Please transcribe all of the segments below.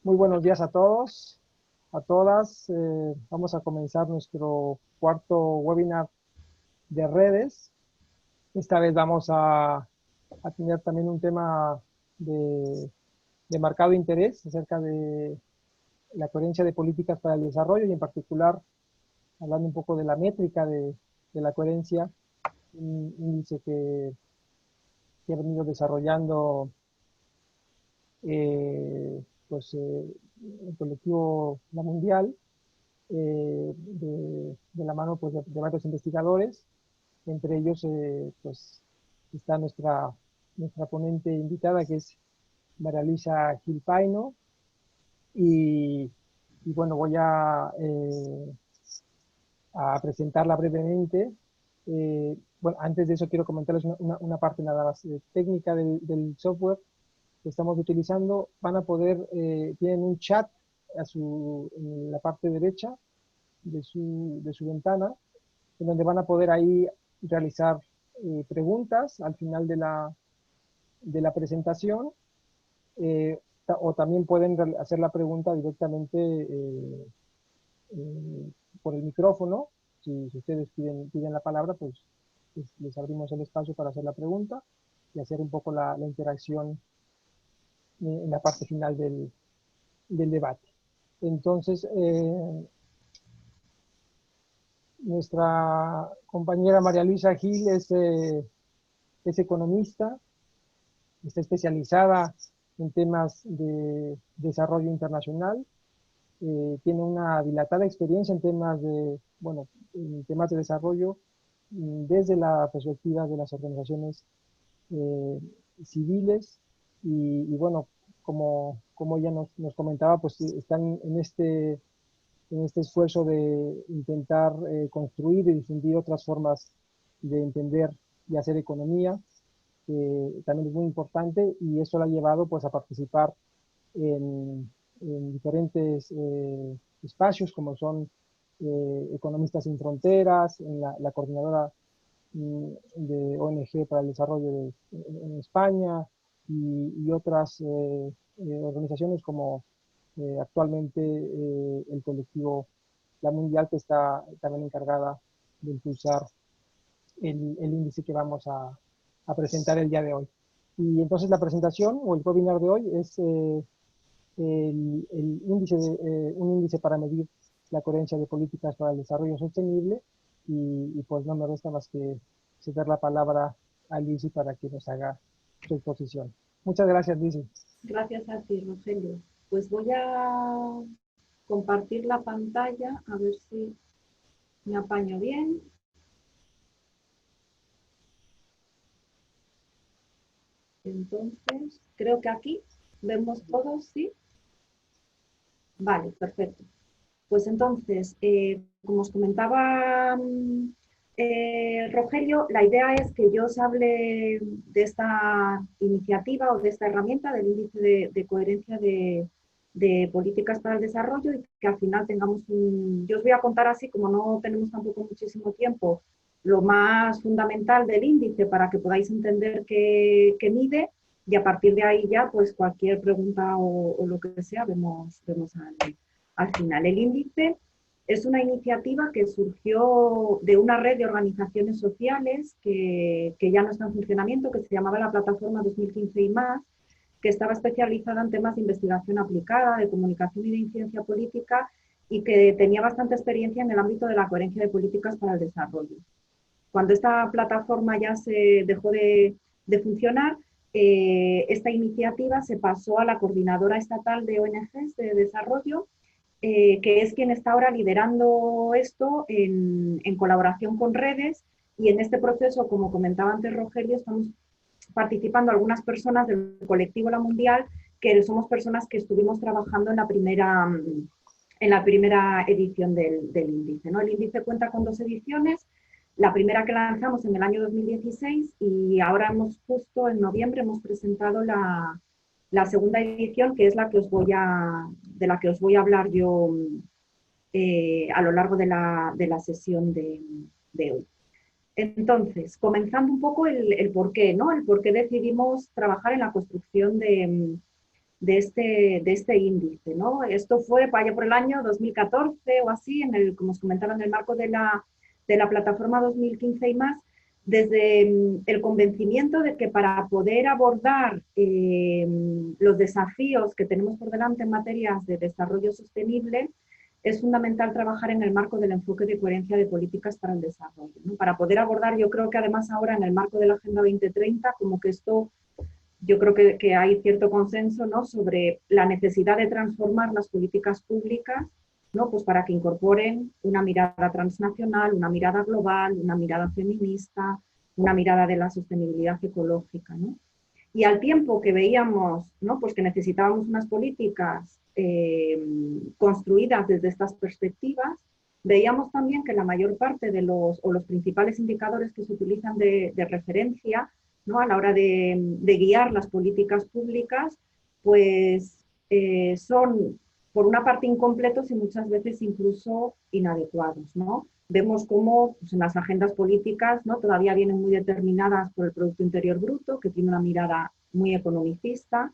Muy buenos días a todos, a todas. Vamos a comenzar nuestro cuarto webinar de redes. Esta vez vamos a tener también un tema de, de marcado interés acerca de la coherencia de políticas para el desarrollo y en particular hablando un poco de la métrica de la coherencia, un índice que ha venido desarrollando el colectivo La Mundial, de la mano pues, de varios investigadores. Entre ellos pues, está nuestra ponente invitada, que es María Luisa Gil Paino. Y bueno, voy a presentarla brevemente. Bueno, antes de eso quiero comentarles una parte nada más técnica del software que estamos utilizando. Van a poder, tienen un chat en la parte derecha de su ventana, en donde van a poder ahí realizar preguntas al final de la presentación, o también pueden hacer la pregunta directamente por el micrófono. Si ustedes piden la palabra, pues les abrimos el espacio para hacer la pregunta y hacer un poco la interacción en la parte final del debate. Entonces, nuestra compañera María Luisa Gil es economista, está especializada en temas de desarrollo internacional, tiene una dilatada experiencia en temas en temas de desarrollo desde la perspectiva de las organizaciones eh, civiles y bueno, como ella nos comentaba, pues están en este esfuerzo de intentar construir y difundir otras formas de entender y hacer economía, que también es muy importante, y eso la ha llevado pues a participar en diferentes espacios como son Economistas Sin Fronteras, en la coordinadora de ONG para el Desarrollo en España y otras organizaciones como actualmente el colectivo La Mundial, que está también encargada de impulsar el índice que vamos a presentar el día de hoy. Y entonces la presentación o el webinar de hoy es el índice un índice para medir la coherencia de políticas para el desarrollo sostenible y pues no me resta más que ceder la palabra a Lizzy para que nos haga su exposición. Muchas gracias, Lizzy. Gracias a ti, Rogelio. Pues voy a compartir la pantalla a ver si me apaño bien. Entonces, creo que aquí vemos todos, ¿sí? Vale, perfecto. Pues entonces, como os comentaba Rogelio, la idea es que yo os hable de esta iniciativa o de esta herramienta del índice de coherencia de políticas para el desarrollo y que al final tengamos Yo os voy a contar así, como no tenemos tampoco muchísimo tiempo, lo más fundamental del índice para que podáis entender qué mide y a partir de ahí ya, pues cualquier pregunta o lo que sea, vemos al final. El índice es una iniciativa que surgió de una red de organizaciones sociales que ya no está en funcionamiento, que se llamaba la Plataforma 2015 y más, que estaba especializada en temas de investigación aplicada, de comunicación y de incidencia política y que tenía bastante experiencia en el ámbito de la coherencia de políticas para el desarrollo. Cuando esta plataforma ya se dejó de funcionar, esta iniciativa se pasó a la Coordinadora Estatal de ONGs de Desarrollo, que es quien está ahora liderando esto en colaboración con redes, y en este proceso, como comentaba antes Rogelio, estamos participando algunas personas del colectivo La Mundial, que somos personas que estuvimos trabajando en la primera edición del índice, ¿no? El índice cuenta con 2 ediciones, la primera que lanzamos en el año 2016 y ahora justo en noviembre hemos presentado la segunda edición, que es de la que os voy a hablar yo a lo largo de la sesión de hoy. Entonces, comenzando un poco el por qué, ¿no? El por qué decidimos trabajar en la construcción de este índice, ¿no? Esto fue allá por el año 2014 o así, como os comentaba, en el marco de la plataforma 2015 y más, desde el convencimiento de que para poder abordar los desafíos que tenemos por delante en materias de desarrollo sostenible, es fundamental trabajar en el marco del enfoque de coherencia de políticas para el desarrollo, ¿no? Para poder abordar, yo creo que además ahora en el marco de la Agenda 2030, como que esto, yo creo que hay cierto consenso, ¿no?, sobre la necesidad de transformar las políticas públicas, ¿no?, pues para que incorporen una mirada transnacional, una mirada global, una mirada feminista, una mirada de la sostenibilidad ecológica, ¿no? Y al tiempo que veíamos, ¿no?, pues que necesitábamos unas políticas construidas desde estas perspectivas, veíamos también que la mayor parte de los principales indicadores que se utilizan de referencia, ¿no?, a la hora de guiar las políticas públicas, pues son por una parte incompletos y muchas veces incluso inadecuados, ¿no? Vemos cómo pues, en las agendas políticas, ¿no?, todavía vienen muy determinadas por el Producto Interior Bruto, que tiene una mirada muy economicista,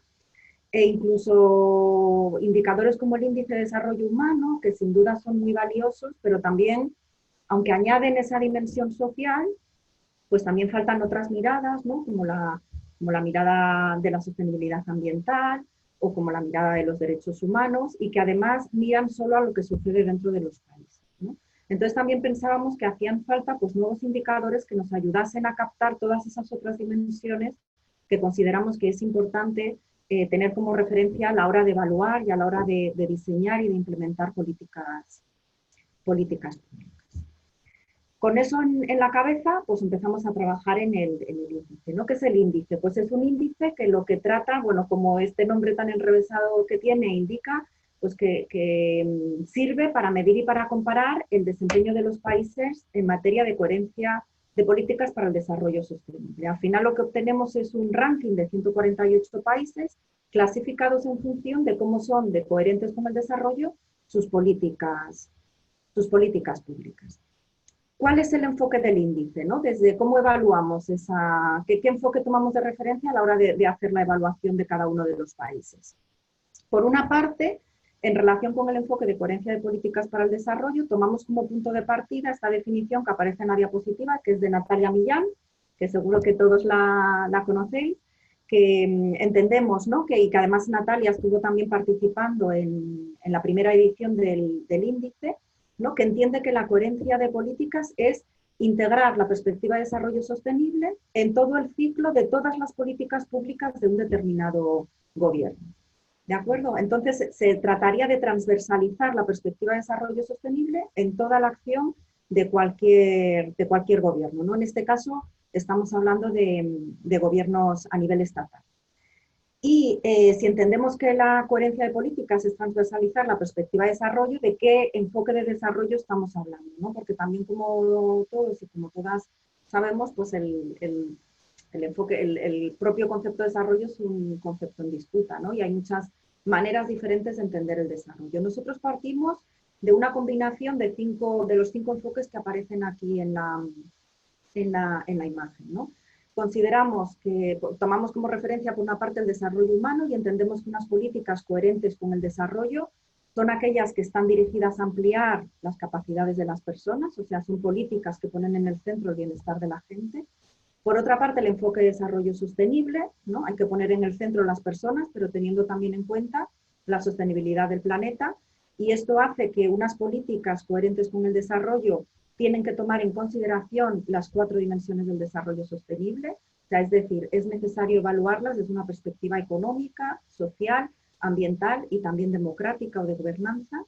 e incluso indicadores como el Índice de Desarrollo Humano, que sin duda son muy valiosos, pero también, aunque añaden esa dimensión social, pues también faltan otras miradas, ¿no?, como la mirada de la sostenibilidad ambiental o como la mirada de los derechos humanos, y que además miran solo a lo que sucede dentro de los países, ¿no? Entonces también pensábamos que hacían falta pues, nuevos indicadores que nos ayudasen a captar todas esas otras dimensiones que consideramos que es importante tener como referencia a la hora de evaluar y a la hora de diseñar y de implementar políticas públicas. Con eso en la cabeza, pues empezamos a trabajar en el índice, ¿no? ¿Qué es el índice? Pues es un índice que lo que trata, bueno, como este nombre tan enrevesado que tiene indica, pues que sirve para medir y para comparar el desempeño de los países en materia de coherencia de políticas para el desarrollo sostenible. Al final lo que obtenemos es un ranking de 148 países clasificados en función de cómo son de coherentes con el desarrollo sus políticas públicas. ¿Cuál es el enfoque del índice, ¿no? Desde cómo evaluamos qué enfoque tomamos de referencia a la hora de hacer la evaluación de cada uno de los países. Por una parte, en relación con el enfoque de coherencia de políticas para el desarrollo, tomamos como punto de partida esta definición que aparece en la diapositiva, que es de Natalia Millán, que seguro que todos la conocéis, que entendemos, ¿no?, y que además Natalia estuvo también participando en la primera edición del índice, ¿no?, que entiende que la coherencia de políticas es integrar la perspectiva de desarrollo sostenible en todo el ciclo de todas las políticas públicas de un determinado gobierno. ¿De acuerdo? Entonces, se trataría de transversalizar la perspectiva de desarrollo sostenible en toda la acción de cualquier gobierno, ¿no? En este caso, estamos hablando de gobiernos a nivel estatal. Y si entendemos que la coherencia de políticas es transversalizar la perspectiva de desarrollo, ¿de qué enfoque de desarrollo estamos hablando, ¿no? Porque también como todos y como todas sabemos, pues el propio concepto de desarrollo es un concepto en disputa, ¿no? Y hay muchas maneras diferentes de entender el desarrollo. Nosotros partimos de una combinación de los cinco enfoques que aparecen aquí en la imagen, ¿no? Consideramos que tomamos como referencia por una parte el desarrollo humano y entendemos que unas políticas coherentes con el desarrollo son aquellas que están dirigidas a ampliar las capacidades de las personas, o sea, son políticas que ponen en el centro el bienestar de la gente. Por otra parte, el enfoque de desarrollo sostenible, ¿no? Hay que poner en el centro las personas, pero teniendo también en cuenta la sostenibilidad del planeta, y esto hace que unas políticas coherentes con el desarrollo tienen que tomar en consideración las 4 dimensiones del desarrollo sostenible, o sea, es decir, es necesario evaluarlas desde una perspectiva económica, social, ambiental y también democrática o de gobernanza.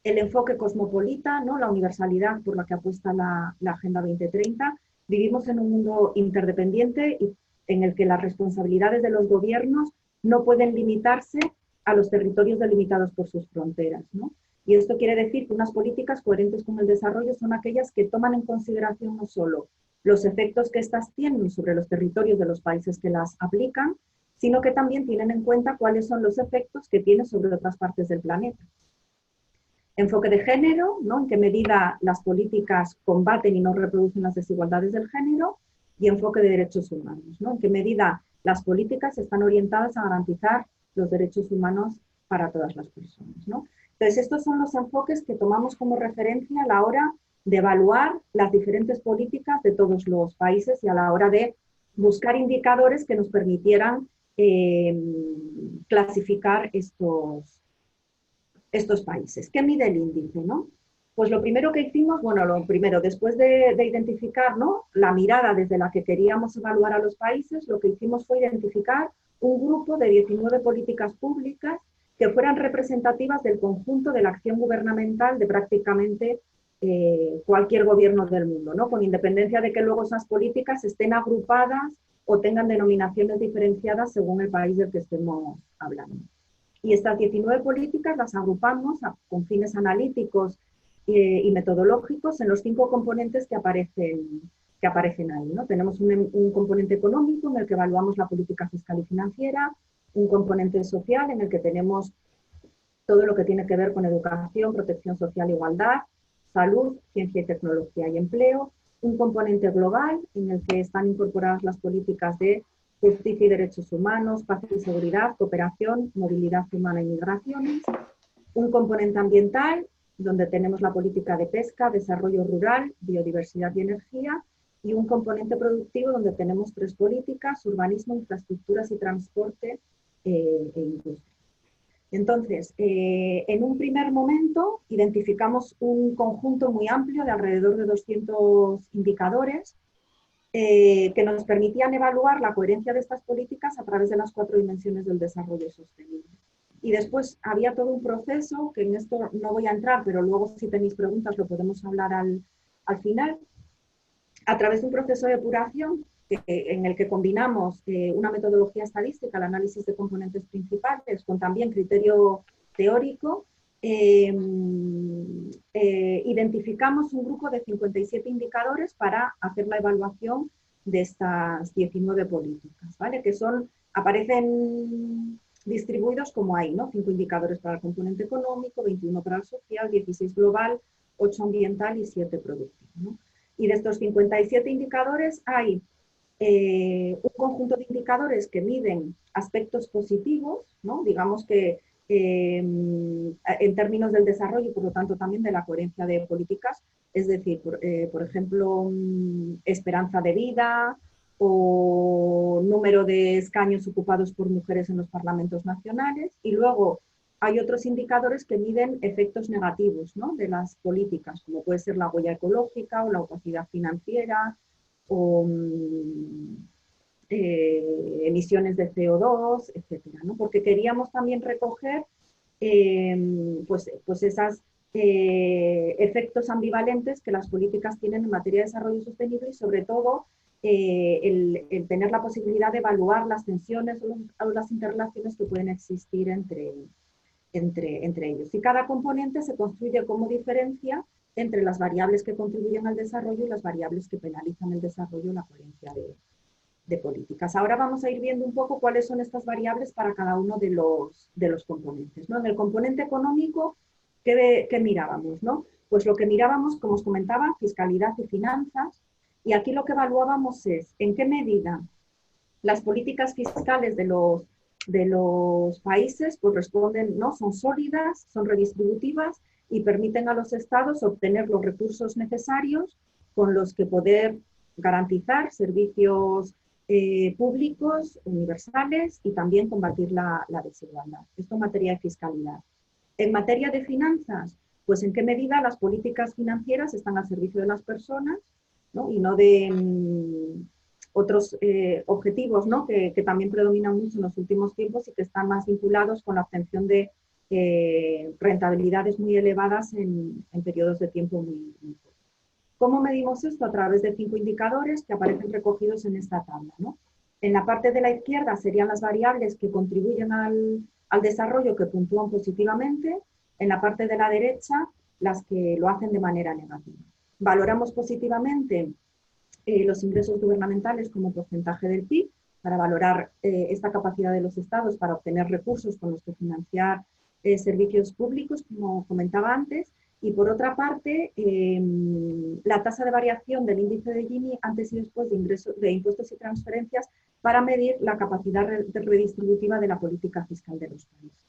El enfoque cosmopolita, ¿no?, la universalidad por la que apuesta la Agenda 2030. Vivimos en un mundo interdependiente y en el que las responsabilidades de los gobiernos no pueden limitarse a los territorios delimitados por sus fronteras, ¿no? Y esto quiere decir que unas políticas coherentes con el desarrollo son aquellas que toman en consideración no solo los efectos que éstas tienen sobre los territorios de los países que las aplican, sino que también tienen en cuenta cuáles son los efectos que tienen sobre otras partes del planeta. Enfoque de género, ¿no?, en qué medida las políticas combaten y no reproducen las desigualdades del género, y enfoque de derechos humanos, ¿no?, en qué medida las políticas están orientadas a garantizar los derechos humanos para todas las personas, ¿no? Entonces, estos son los enfoques que tomamos como referencia a la hora de evaluar las diferentes políticas de todos los países y a la hora de buscar indicadores que nos permitieran clasificar estos países. ¿Qué mide el índice, no? Pues lo primero que hicimos, bueno, después de identificar, ¿no?, la mirada desde la que queríamos evaluar a los países, lo que hicimos fue identificar un grupo de 19 políticas públicas que fueran representativas del conjunto de la acción gubernamental de prácticamente cualquier gobierno del mundo, ¿no?, con independencia de que luego esas políticas estén agrupadas o tengan denominaciones diferenciadas según el país del que estemos hablando. Y estas 19 políticas las agrupamos con fines analíticos y metodológicos en los 5 componentes que aparecen ahí, ¿no? Tenemos un componente económico en el que evaluamos la política fiscal y financiera, un componente social en el que tenemos todo lo que tiene que ver con educación, protección social, igualdad, salud, ciencia y tecnología y empleo, un componente global en el que están incorporadas las políticas de justicia y derechos humanos, paz y seguridad, cooperación, movilidad humana y migraciones, un componente ambiental donde tenemos la política de pesca, desarrollo rural, biodiversidad y energía, y un componente productivo donde tenemos 3 políticas: urbanismo, infraestructuras y transporte e industria. Entonces, en un primer momento identificamos un conjunto muy amplio de alrededor de 200 indicadores que nos permitían evaluar la coherencia de estas políticas a través de las 4 dimensiones del desarrollo sostenible. Y después había todo un proceso, que en esto no voy a entrar, pero luego si tenéis preguntas lo podemos hablar al final, a través de un proceso de depuración en el que combinamos una metodología estadística, el análisis de componentes principales, con también criterio teórico. Identificamos un grupo de 57 indicadores para hacer la evaluación de estas 19 políticas, ¿vale? Que aparecen distribuidos como hay, ¿no? 5 indicadores para el componente económico, 21 para el social, 16 global, 8 ambiental y 7 productivo, ¿no? Y de estos 57 indicadores hay un conjunto de indicadores que miden aspectos positivos, ¿no? Digamos que en términos del desarrollo y por lo tanto también de la coherencia de políticas, es decir, por ejemplo, esperanza de vida o número de escaños ocupados por mujeres en los parlamentos nacionales. Y luego hay otros indicadores que miden efectos negativos, ¿no?, de las políticas, como puede ser la huella ecológica o la opacidad financiera o emisiones de CO2, etcétera, ¿no? Porque queríamos también recoger pues esos efectos ambivalentes que las políticas tienen en materia de desarrollo sostenible y sobre todo el tener la posibilidad de evaluar las tensiones o las interrelaciones que pueden existir entre ellos. Y cada componente se construye como diferencia entre las variables que contribuyen al desarrollo y las variables que penalizan el desarrollo y la coherencia de políticas. Ahora vamos a ir viendo un poco cuáles son estas variables para cada uno de los componentes, ¿no? En el componente económico, ¿qué mirábamos, no? Pues lo que mirábamos, como os comentaba, fiscalidad y finanzas, y aquí lo que evaluábamos es en qué medida las políticas fiscales de los países pues responden, ¿no?, son sólidas, son redistributivas y permiten a los estados obtener los recursos necesarios con los que poder garantizar servicios públicos, universales y también combatir la desigualdad. Esto en materia de fiscalidad. En materia de finanzas, pues en qué medida las políticas financieras están al servicio de las personas, ¿no?, y no de otros objetivos, ¿no?, que también predominan mucho en los últimos tiempos y que están más vinculados con la obtención de rentabilidades muy elevadas en periodos de tiempo muy cortos. ¿Cómo medimos esto? A través de 5 indicadores que aparecen recogidos en esta tabla, ¿no? En la parte de la izquierda serían las variables que contribuyen al desarrollo, que puntúan positivamente. En la parte de la derecha, las que lo hacen de manera negativa. Valoramos positivamente los ingresos gubernamentales como porcentaje del PIB para valorar esta capacidad de los estados para obtener recursos con los que financiar servicios públicos, como comentaba antes. Y por otra parte, la tasa de variación del índice de Gini antes y después de impuestos y transferencias para medir la capacidad redistributiva de la política fiscal de los países.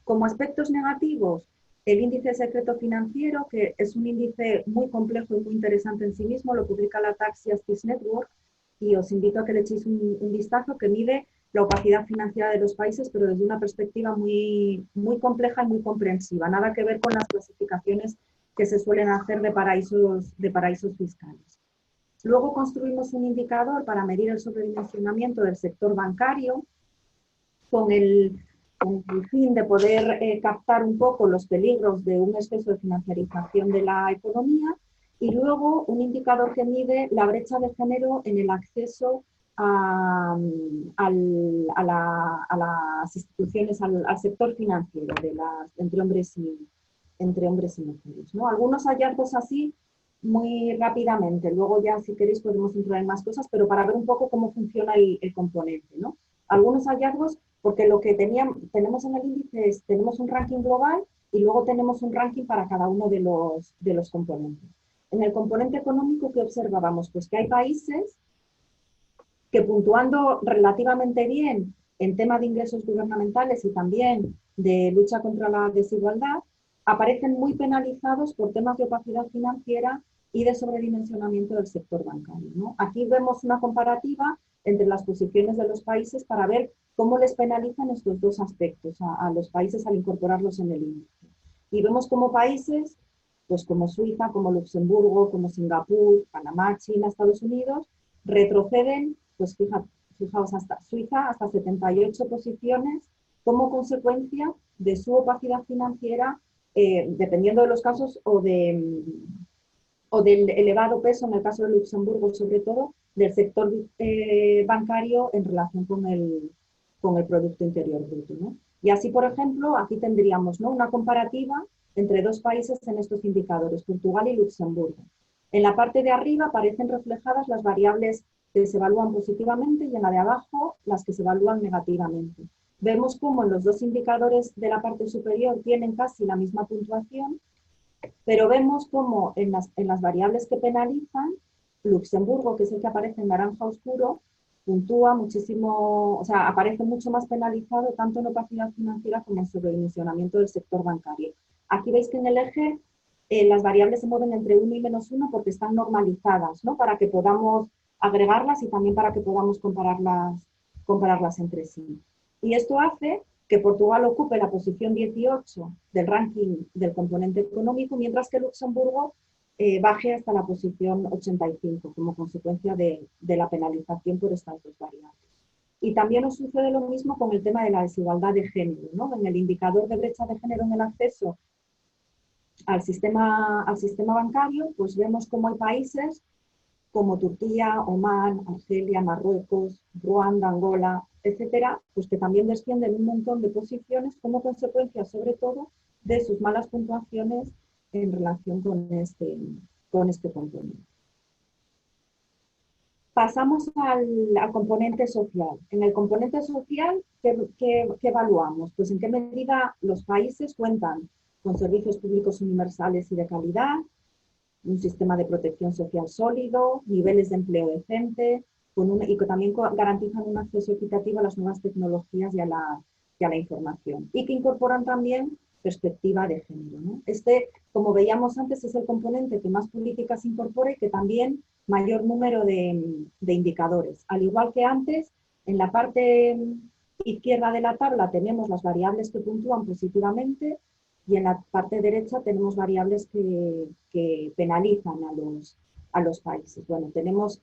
Como aspectos negativos, el índice de secreto financiero, que es un índice muy complejo y muy interesante en sí mismo, lo publica la Tax Justice Network, y os invito a que le echéis un vistazo, que mide la opacidad financiera de los países, pero desde una perspectiva muy, muy compleja y muy comprensiva. Nada que ver con las clasificaciones que se suelen hacer de paraísos fiscales. Luego construimos un indicador para medir el sobredimensionamiento del sector bancario con el fin de poder captar un poco los peligros de un exceso de financiarización de la economía, y luego un indicador que mide la brecha de género en el acceso a las instituciones, al sector financiero entre hombres y mujeres, ¿no? Algunos hallazgos así muy rápidamente, luego ya si queréis podemos entrar en más cosas, pero para ver un poco cómo funciona el componente, ¿no? Algunos hallazgos, porque lo que tenemos en el índice es, tenemos un ranking global y luego tenemos un ranking para cada uno de los componentes. En el componente económico, ¿qué observábamos? Pues que hay países que, puntuando relativamente bien en tema de ingresos gubernamentales y también de lucha contra la desigualdad, aparecen muy penalizados por temas de opacidad financiera y de sobredimensionamiento del sector bancario, ¿no? Aquí vemos una comparativa entre las posiciones de los países para ver cómo les penalizan estos dos aspectos a los países al incorporarlos en el índice. Y vemos como países, pues como Suiza, como Luxemburgo, como Singapur, Panamá, China, Estados Unidos, retroceden, pues fijaos, hasta Suiza, hasta 78 posiciones, como consecuencia de su opacidad financiera, dependiendo de los casos, o del elevado peso, en el caso de Luxemburgo sobre todo, del sector bancario en relación con el Producto Interior Bruto, ¿no? Y así, por ejemplo, aquí tendríamos, ¿no?, una comparativa entre dos países en estos indicadores, Portugal y Luxemburgo. En la parte de arriba aparecen reflejadas las variables que se evalúan positivamente y en la de abajo las que se evalúan negativamente. Vemos cómo en los dos indicadores de la parte superior tienen casi la misma puntuación, pero vemos cómo en las variables que penalizan, Luxemburgo, que es el que aparece en naranja oscuro, puntúa muchísimo, o sea, aparece mucho más penalizado tanto en opacidad financiera como en sobredimensionamiento del sector bancario. Aquí veis que en el eje las variables se mueven entre 1 y -1 porque están normalizadas, ¿no?, para que podamos agregarlas y también para que podamos compararlas entre sí. Y esto hace que Portugal ocupe la posición 18 del ranking del componente económico, mientras que Luxemburgo baje hasta la posición 85 como consecuencia de la penalización por estas dos variables. Y también nos sucede lo mismo con el tema de la desigualdad de género, ¿no? En el indicador de brecha de género en el acceso al sistema bancario, pues vemos cómo hay países como Turquía, Omán, Argelia, Marruecos, Ruanda, Angola, etcétera, pues que también descienden un montón de posiciones como consecuencia, sobre todo, de sus malas puntuaciones en relación con este componente. Pasamos al componente social. En el componente social, ¿qué evaluamos? Pues en qué medida los países cuentan con servicios públicos universales y de calidad, un sistema de protección social sólido, niveles de empleo decente, y que también garantizan un acceso equitativo a las nuevas tecnologías y a la información. Y que incorporan también perspectiva de género, ¿no? Como veíamos antes, es el componente que más políticas incorpora y que también mayor número de indicadores. Al igual que antes, en la parte izquierda de la tabla tenemos las variables que puntúan positivamente, y en la parte derecha tenemos variables que penalizan a los países. Bueno, tenemos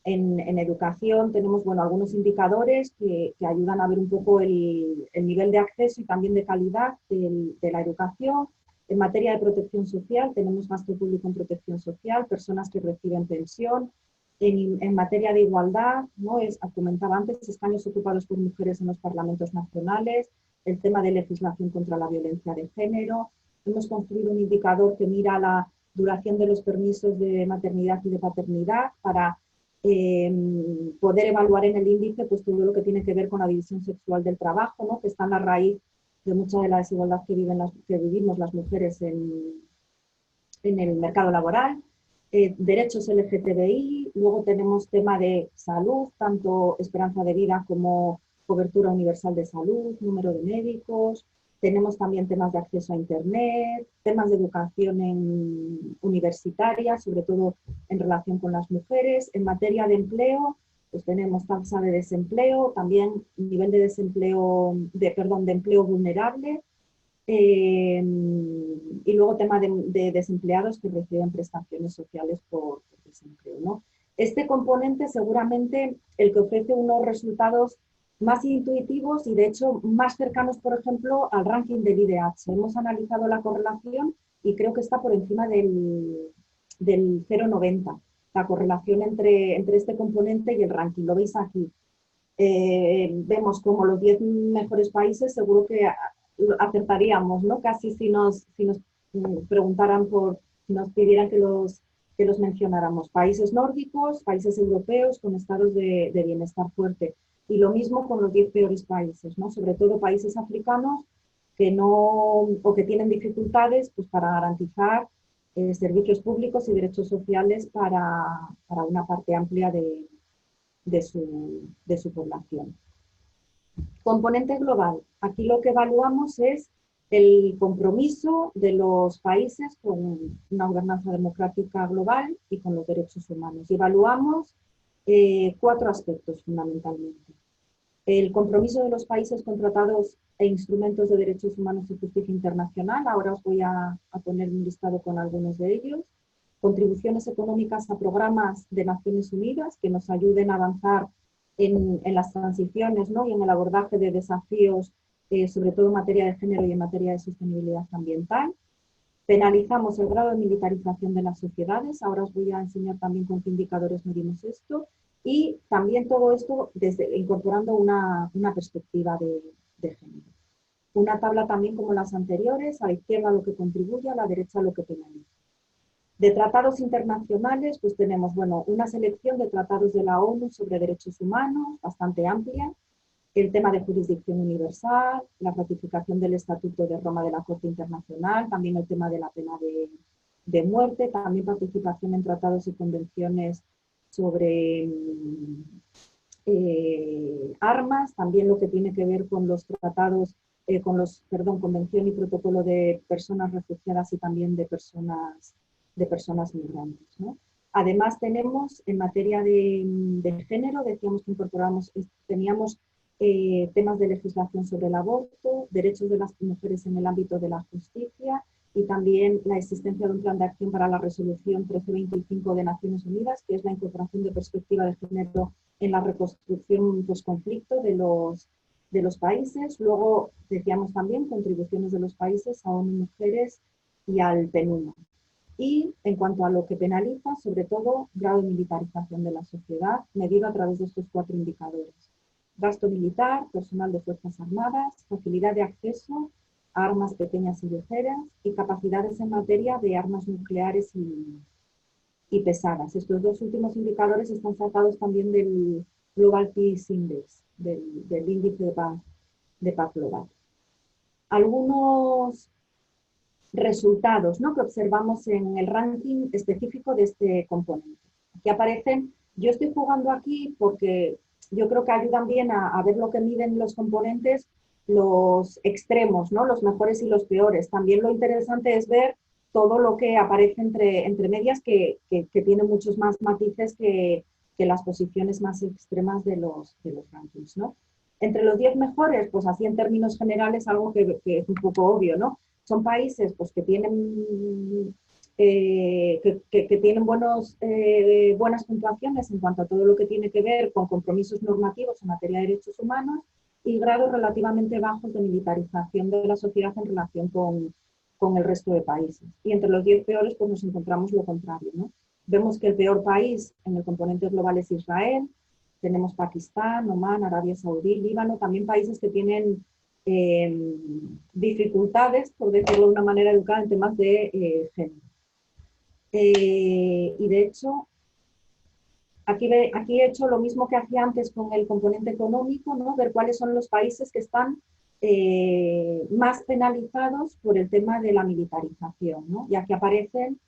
en educación, tenemos algunos indicadores que ayudan a ver un poco el nivel de acceso y también de calidad de la educación. En materia de protección social, tenemos gasto público en protección social, personas que reciben pensión. En materia de igualdad, ¿no?, comentaba antes, escaños ocupados por mujeres en los parlamentos nacionales, el tema de legislación contra la violencia de género. Hemos construido un indicador que mira la duración de los permisos de maternidad y de paternidad para poder evaluar en el índice pues todo lo que tiene que ver con la división sexual del trabajo, ¿no?, que está en la raíz de mucha de la desigualdad que vivimos las mujeres en el mercado laboral, derechos LGTBI, luego tenemos tema de salud, tanto esperanza de vida como cobertura universal de salud, número de médicos, tenemos también temas de acceso a Internet, temas de educación universitaria, sobre todo en relación con las mujeres. En materia de empleo, pues tenemos tasa de desempleo, también nivel de desempleo, de empleo vulnerable, y luego tema de desempleados que reciben prestaciones sociales por desempleo, ¿no? Este componente seguramente el que ofrece unos resultados más intuitivos y de hecho más cercanos, por ejemplo, al ranking del IDH. Hemos analizado la correlación y creo que está por encima del 0,90, la correlación entre este componente y el ranking. Lo veis aquí. Vemos como los 10 mejores países, seguro que acertaríamos, ¿no? Casi si nos preguntaran si nos pidieran que los mencionáramos. Países nórdicos, países europeos con estados de bienestar fuerte. Y lo mismo con los 10 peores países, ¿no? Sobre todo países africanos que tienen dificultades pues, para garantizar servicios públicos y derechos sociales para una parte amplia de su población. Componente global. Aquí lo que evaluamos es el compromiso de los países con una gobernanza democrática global y con los derechos humanos. Y evaluamos 4 aspectos fundamentalmente. El compromiso de los países con tratados e instrumentos de derechos humanos y justicia internacional. Ahora os voy a poner un listado con algunos de ellos. Contribuciones económicas a programas de Naciones Unidas que nos ayuden a avanzar en las transiciones, ¿no? Y en el abordaje de desafíos, sobre todo en materia de género y en materia de sostenibilidad ambiental. Penalizamos el grado de militarización de las sociedades. Ahora os voy a enseñar también con qué indicadores medimos esto. Y también todo esto incorporando una perspectiva de género. Una tabla también como las anteriores, a la izquierda lo que contribuye, a la derecha lo que penaliza. De tratados internacionales, pues tenemos, bueno, una selección de tratados de la ONU sobre derechos humanos, bastante amplia, el tema de jurisdicción universal, la ratificación del Estatuto de Roma de la Corte Internacional, también el tema de la pena de muerte, también participación en tratados y convenciones sobre armas, también lo que tiene que ver con los tratados, convención y protocolo de personas refugiadas y también de personas migrantes, ¿no? Además tenemos en materia de género, decíamos que teníamos temas de legislación sobre el aborto, derechos de las mujeres en el ámbito de la justicia y también la existencia de un plan de acción para la resolución 1325 de Naciones Unidas, que es la incorporación de perspectiva de género en la reconstrucción post-conflicto de los países. Luego decíamos también contribuciones de los países a ONU Mujeres y al PNUD. Y en cuanto a lo que penaliza, sobre todo, grado de militarización de la sociedad, medido a través de estos 4 indicadores. Gasto militar, personal de Fuerzas Armadas, facilidad de acceso a armas pequeñas y ligeras y capacidades en materia de armas nucleares y pesadas. Estos 2 últimos indicadores están sacados también del Global Peace Index, del índice de paz global. Algunos resultados, ¿no?, que observamos en el ranking específico de este componente. Aquí aparecen, yo estoy jugando aquí porque yo creo que ayudan bien a ver lo que miden los componentes, los extremos, ¿no?, los mejores y los peores. También lo interesante es ver todo lo que aparece entre medias que tiene muchos más matices que las posiciones más extremas de los rankings, ¿no? Entre los 10 mejores, pues así en términos generales, algo que es un poco obvio, ¿no? Son países pues, que tienen, tienen buenas puntuaciones en cuanto a todo lo que tiene que ver con compromisos normativos en materia de derechos humanos y grados relativamente bajos de militarización de la sociedad en relación con el resto de países. Y entre los 10 peores pues, nos encontramos lo contrario, ¿no? Vemos que el peor país en el componente global es Israel, tenemos Pakistán, Omán, Arabia Saudí, Líbano, también países que tienen dificultades, por decirlo de una manera educada, en temas de género. Y de hecho, aquí he hecho lo mismo que hacía antes con el componente económico, ¿no? Ver cuáles son los países que están más penalizados por el tema de la militarización, ¿no? Ya que aparecen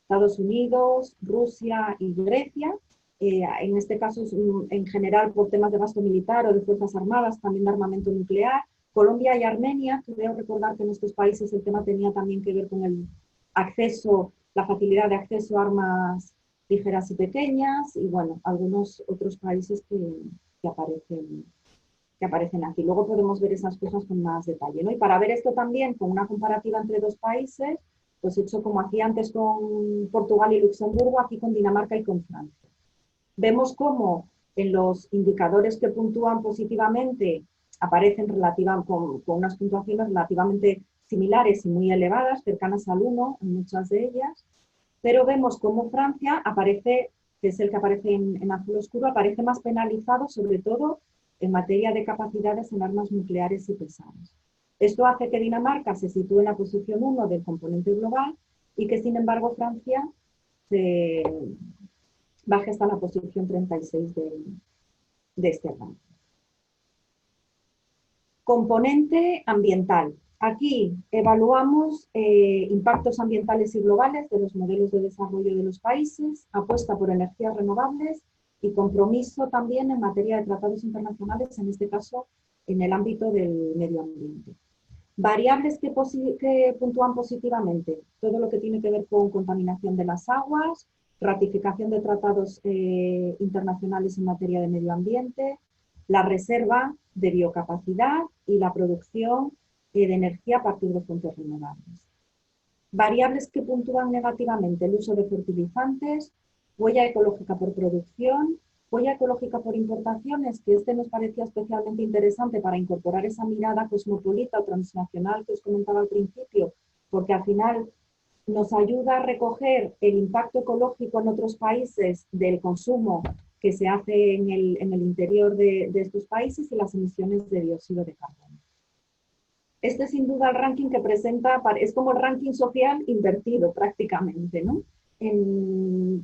Estados Unidos, Rusia y Grecia, en este caso en general por temas de gasto militar o de fuerzas armadas, también de armamento nuclear. Colombia y Armenia, creo recordar que en estos países el tema tenía también que ver con el acceso, la facilidad de acceso a armas ligeras y pequeñas, y bueno, algunos otros países que aparecen aquí. Luego podemos ver esas cosas con más detalle, ¿no? Y para ver esto también con una comparativa entre dos países, pues hecho como hacía antes con Portugal y Luxemburgo, aquí con Dinamarca y con Francia. Vemos cómo en los indicadores que puntúan positivamente aparecen con unas puntuaciones relativamente similares y muy elevadas, cercanas al 1 en muchas de ellas, pero vemos cómo Francia aparece, que es el que aparece en azul oscuro, aparece más penalizado, sobre todo en materia de capacidades en armas nucleares y pesadas. Esto hace que Dinamarca se sitúe en la posición 1 del componente global y que, sin embargo, Francia se baje hasta la posición 36 de este ranking. Componente ambiental. Aquí evaluamos impactos ambientales y globales de los modelos de desarrollo de los países, apuesta por energías renovables y compromiso también en materia de tratados internacionales, en este caso en el ámbito del medio ambiente. Variables que puntúan positivamente, todo lo que tiene que ver con contaminación de las aguas, ratificación de tratados internacionales en materia de medio ambiente, la reserva de biocapacidad y la producción de energía a partir de fuentes renovables. Variables que puntúan negativamente, el uso de fertilizantes, huella ecológica por producción, huella ecológica por importaciones, que nos parecía especialmente interesante para incorporar esa mirada cosmopolita o transnacional que os comentaba al principio, porque al final nos ayuda a recoger el impacto ecológico en otros países del consumo que se hace en el interior de estos países y las emisiones de dióxido de carbono. Este es sin duda el ranking que presenta, es como el ranking social invertido prácticamente, ¿no?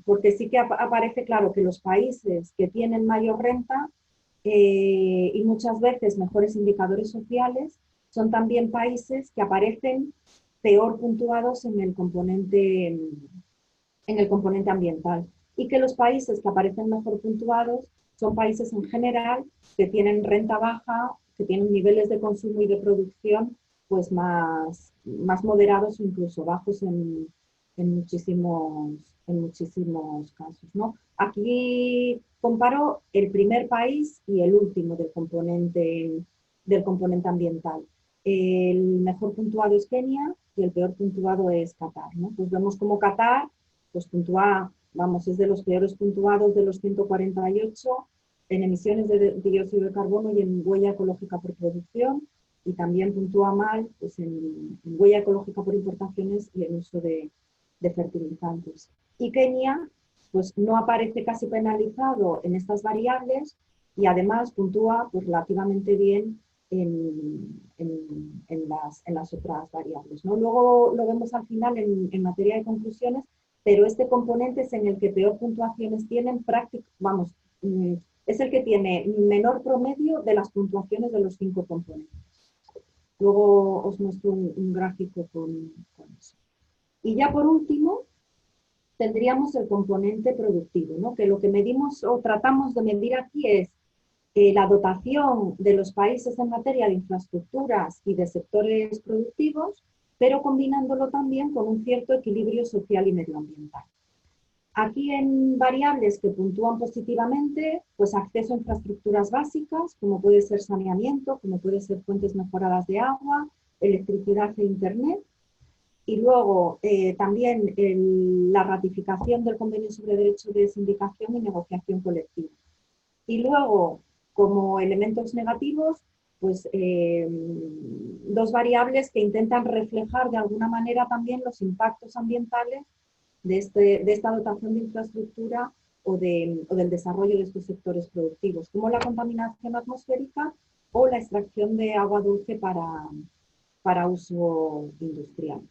Porque sí que aparece claro que los países que tienen mayor renta y muchas veces mejores indicadores sociales son también países que aparecen peor puntuados en el componente ambiental, y que los países que aparecen mejor puntuados son países en general que tienen renta baja, que tienen niveles de consumo y de producción pues más moderados o incluso bajos en muchísimos casos, ¿no? Aquí comparo el primer país y el último del componente ambiental. El mejor puntuado es Kenia y el peor puntuado es Qatar, ¿no? Pues vemos como Qatar pues puntúa, vamos, es de los peores puntuados de los 148 en emisiones de dióxido de carbono y en huella ecológica por producción, y también puntúa mal pues, en huella ecológica por importaciones y el uso de fertilizantes. Y Kenia pues, no aparece casi penalizado en estas variables y además puntúa pues, relativamente bien en las otras variables, ¿no? Luego lo vemos al final en materia de conclusiones, pero este componente es en el que peor puntuaciones tienen, vamos, es el que tiene menor promedio de las puntuaciones de los 5 componentes. Luego os muestro un gráfico con eso. Y ya por último, tendríamos el componente productivo, ¿no? Que lo que medimos o tratamos de medir aquí es la dotación de los países en materia de infraestructuras y de sectores productivos, pero combinándolo también con un cierto equilibrio social y medioambiental. Aquí en variables que puntúan positivamente, pues acceso a infraestructuras básicas, como puede ser saneamiento, como puede ser fuentes mejoradas de agua, electricidad e internet. Y luego también la ratificación del Convenio sobre Derecho de Sindicación y Negociación Colectiva. Y luego, como elementos negativos, pues dos variables que intentan reflejar de alguna manera también los impactos ambientales de esta dotación de infraestructura o del desarrollo de estos sectores productivos, como la contaminación atmosférica o la extracción de agua dulce para uso industrial.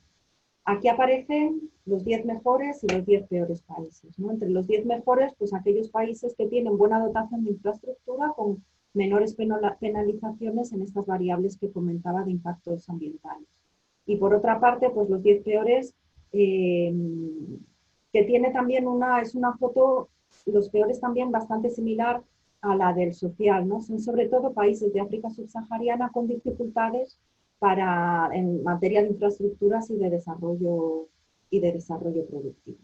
Aquí aparecen los 10 mejores y los 10 peores países, ¿no? Entre los 10 mejores, pues aquellos países que tienen buena dotación de infraestructura con menores penalizaciones en estas variables que comentaba de impactos ambientales. Y por otra parte, pues los 10 peores, que tiene también es una foto, los peores también bastante similar a la del social, ¿no? Son sobre todo países de África subsahariana con dificultades en materia de infraestructuras y de desarrollo productivo.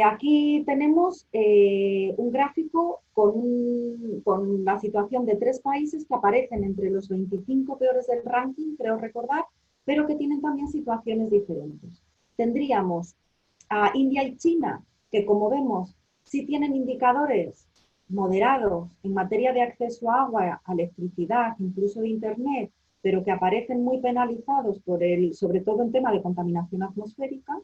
Aquí tenemos un gráfico con la situación de 3 países que aparecen entre los 25 peores del ranking, creo recordar, pero que tienen también situaciones diferentes. Tendríamos a India y China, que como vemos, sí tienen indicadores moderados en materia de acceso a agua, a electricidad, incluso de Internet, pero que aparecen muy penalizados sobre todo en tema de contaminación atmosférica.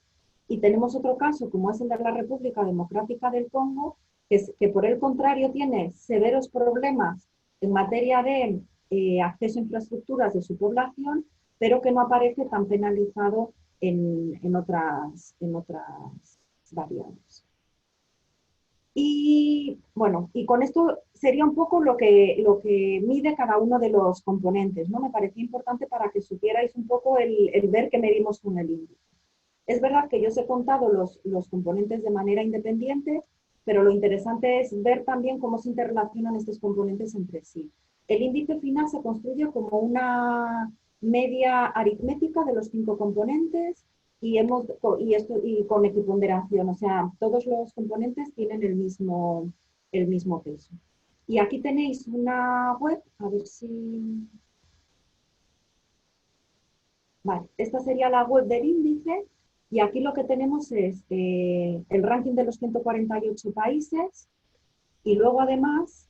Y tenemos otro caso, como es el de la República Democrática del Congo, que por el contrario tiene severos problemas en materia de acceso a infraestructuras de su población, pero que no aparece tan penalizado en otras variables. Y bueno, y con esto sería un poco lo que mide cada uno de los componentes, ¿no? Me parecía importante para que supierais un poco el ver qué medimos con el índice. Es verdad que yo os he contado los componentes de manera independiente, pero lo interesante es ver también cómo se interrelacionan estos componentes entre sí. El índice final se construye como una media aritmética de los 5 componentes y con equiponderación, o sea, todos los componentes tienen el mismo peso. Y aquí tenéis una web, a ver si... Vale, esta sería la web del índice. Y aquí lo que tenemos es el ranking de los 148 países y luego además,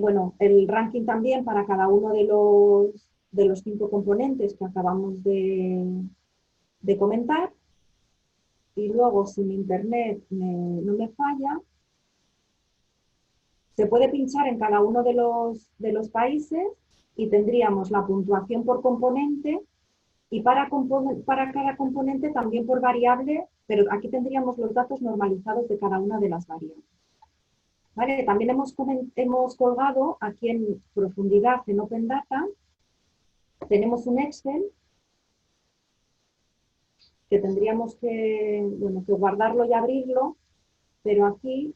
bueno, el ranking también para cada uno de los 5 componentes que acabamos de comentar. Y luego, si mi internet no me falla, se puede pinchar en cada uno de los países y tendríamos la puntuación por componente. Y para cada componente también por variable, pero aquí tendríamos los datos normalizados de cada una de las variables. ¿Vale? También hemos colgado aquí en profundidad en Open Data, tenemos un Excel que tendríamos que guardarlo y abrirlo, pero aquí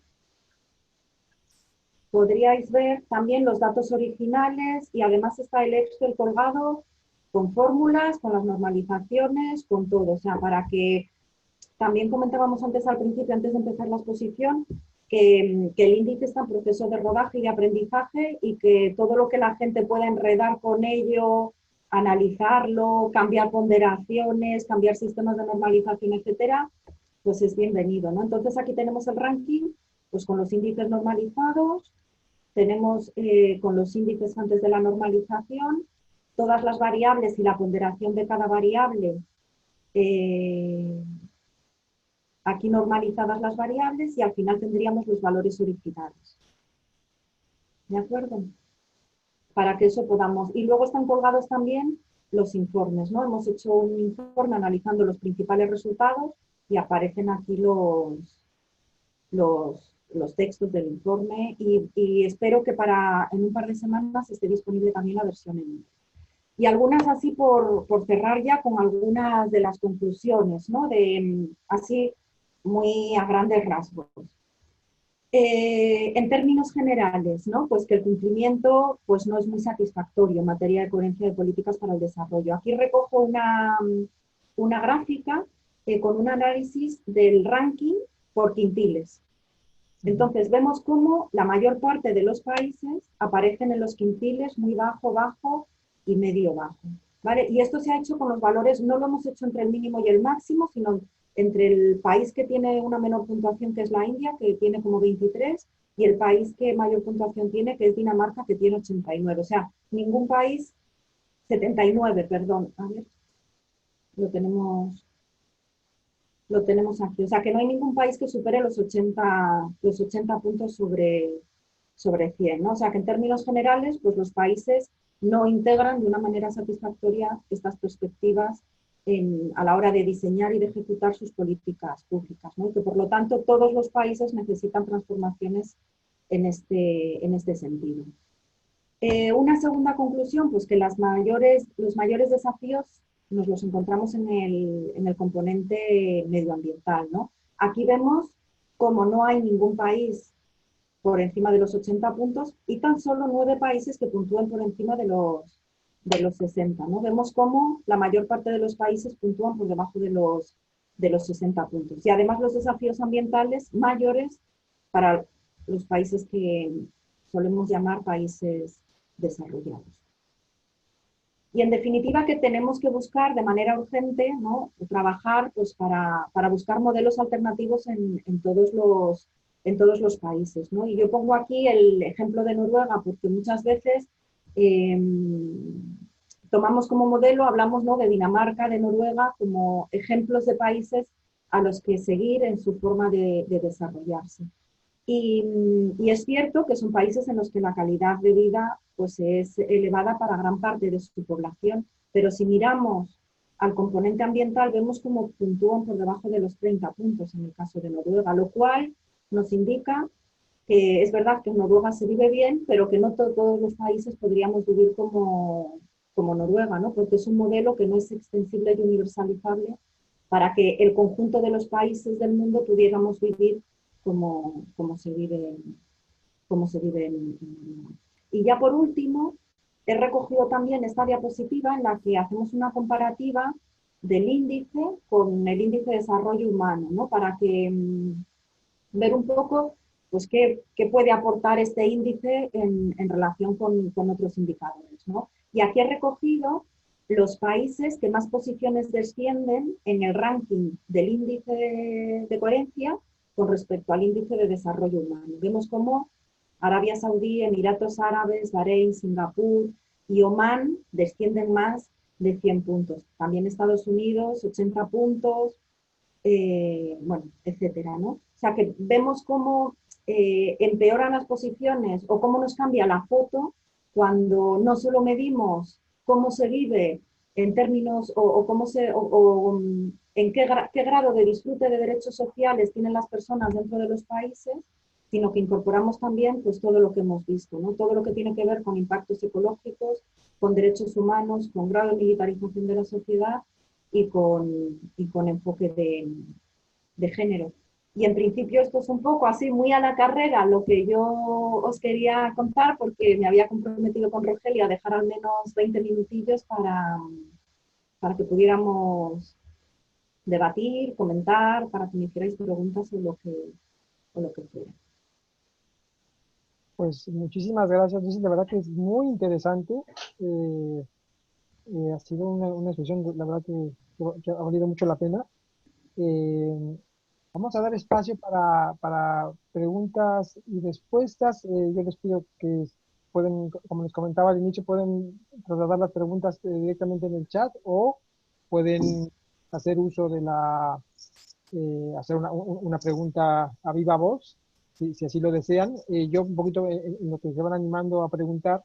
podríais ver también los datos originales y además está el Excel colgado con fórmulas, con las normalizaciones, con todo. O sea, para que también comentábamos antes al principio, antes de empezar la exposición, que el índice está en proceso de rodaje y de aprendizaje y que todo lo que la gente pueda enredar con ello, analizarlo, cambiar ponderaciones, cambiar sistemas de normalización, etcétera, pues es bienvenido, ¿no? Entonces aquí tenemos el ranking, pues con los índices normalizados, tenemos con los índices antes de la normalización, todas las variables y la ponderación de cada variable, aquí normalizadas las variables y al final tendríamos los valores originales. ¿De acuerdo? Para que eso podamos... Y luego están colgados también los informes, ¿no? Hemos hecho un informe analizando los principales resultados y aparecen aquí los textos del informe y espero que en un par de semanas esté disponible también la versión en inglés. Y algunas así por cerrar ya con algunas de las conclusiones, ¿no? Así muy a grandes rasgos. En términos generales, ¿no? Pues que el cumplimiento pues, no es muy satisfactorio en materia de coherencia de políticas para el desarrollo. Aquí recojo una gráfica con un análisis del ranking por quintiles. Entonces vemos cómo la mayor parte de los países aparecen en los quintiles muy bajo, bajo y medio bajo. ¿Vale? Y esto se ha hecho con los valores, no lo hemos hecho entre el mínimo y el máximo, sino entre el país que tiene una menor puntuación, que es la India, que tiene como 23, y el país que mayor puntuación tiene, que es Dinamarca, que tiene 89. O sea, ningún país, 79, perdón. A ver, lo tenemos aquí. O sea, que no hay ningún país que supere los 80 puntos sobre 100, ¿no? O sea, que en términos generales, pues los países no integran de una manera satisfactoria estas perspectivas a la hora de diseñar y de ejecutar sus políticas públicas, ¿no? Y que por lo tanto todos los países necesitan transformaciones en este sentido. Una segunda conclusión, pues que los mayores desafíos nos los encontramos en el componente medioambiental, ¿no? Aquí vemos como no hay ningún país por encima de los 80 puntos y tan solo 9 países que puntúan por encima de los 60, ¿no? Vemos cómo la mayor parte de los países puntúan por debajo de los 60 puntos. Y además los desafíos ambientales mayores para los países que solemos llamar países desarrollados. Y en definitiva que tenemos que buscar de manera urgente, ¿no? Trabajar pues, para buscar modelos alternativos en todos los países, ¿no? Y yo pongo aquí el ejemplo de Noruega porque muchas veces tomamos como modelo, hablamos, ¿no? De Dinamarca, de Noruega, como ejemplos de países a los que seguir en su forma de desarrollarse. Y es cierto que son países en los que la calidad de vida pues, es elevada para gran parte de su población, pero si miramos al componente ambiental vemos como puntúan por debajo de los 30 puntos en el caso de Noruega, lo cual nos indica que es verdad que en Noruega se vive bien, pero que no todos los países podríamos vivir como Noruega, ¿no? Porque es un modelo que no es extensible y universalizable para que el conjunto de los países del mundo pudiéramos vivir como se vive, como se vive en. Y ya por último, he recogido también esta diapositiva en la que hacemos una comparativa del índice con el índice de desarrollo humano, ¿no? Para que ver un poco pues, qué puede aportar este índice en relación con otros indicadores, ¿no? Y aquí he recogido los países que más posiciones descienden en el ranking del índice de coherencia con respecto al índice de desarrollo humano. Vemos cómo Arabia Saudí, Emiratos Árabes, Bahrein, Singapur y Omán descienden más de 100 puntos. También Estados Unidos, 80 puntos, bueno, etcétera, ¿no? O sea, que vemos cómo empeoran las posiciones o cómo nos cambia la foto cuando no solo medimos cómo se vive en términos o cómo en qué grado de disfrute de derechos sociales tienen las personas dentro de los países, sino que incorporamos también pues, todo lo que hemos visto, ¿no? Todo lo que tiene que ver con impactos ecológicos, con derechos humanos, con grado de militarización de la sociedad y con enfoque de género. Y en principio esto es un poco así, muy a la carrera, lo que yo os quería contar, porque me había comprometido con Rogelia a dejar al menos 20 minutillos para que pudiéramos debatir, comentar, para que me hicierais preguntas o lo que fuera. Pues muchísimas gracias, Lucy. La verdad que es muy interesante. Eh, ha sido una expresión, la verdad que ha valido mucho la pena. Eh, Vamos a dar espacio para preguntas y respuestas. Yo les pido que pueden, como les comentaba al inicio, pueden trasladar las preguntas directamente en el chat o pueden hacer uso de hacer una pregunta a viva voz, si así lo desean. Yo un poquito en lo que se van animando a preguntar,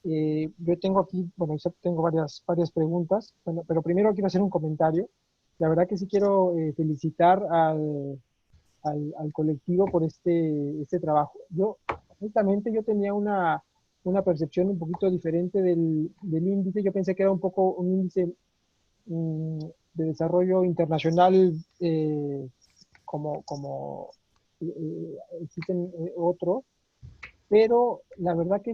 yo tengo aquí, bueno, yo tengo varias preguntas, bueno, pero primero quiero hacer un comentario. La verdad que sí quiero felicitar al colectivo por este trabajo. Yo, honestamente, yo tenía una percepción un poquito diferente del índice. Yo pensé que era un poco un índice mm, de desarrollo internacional como existen otros, pero la verdad que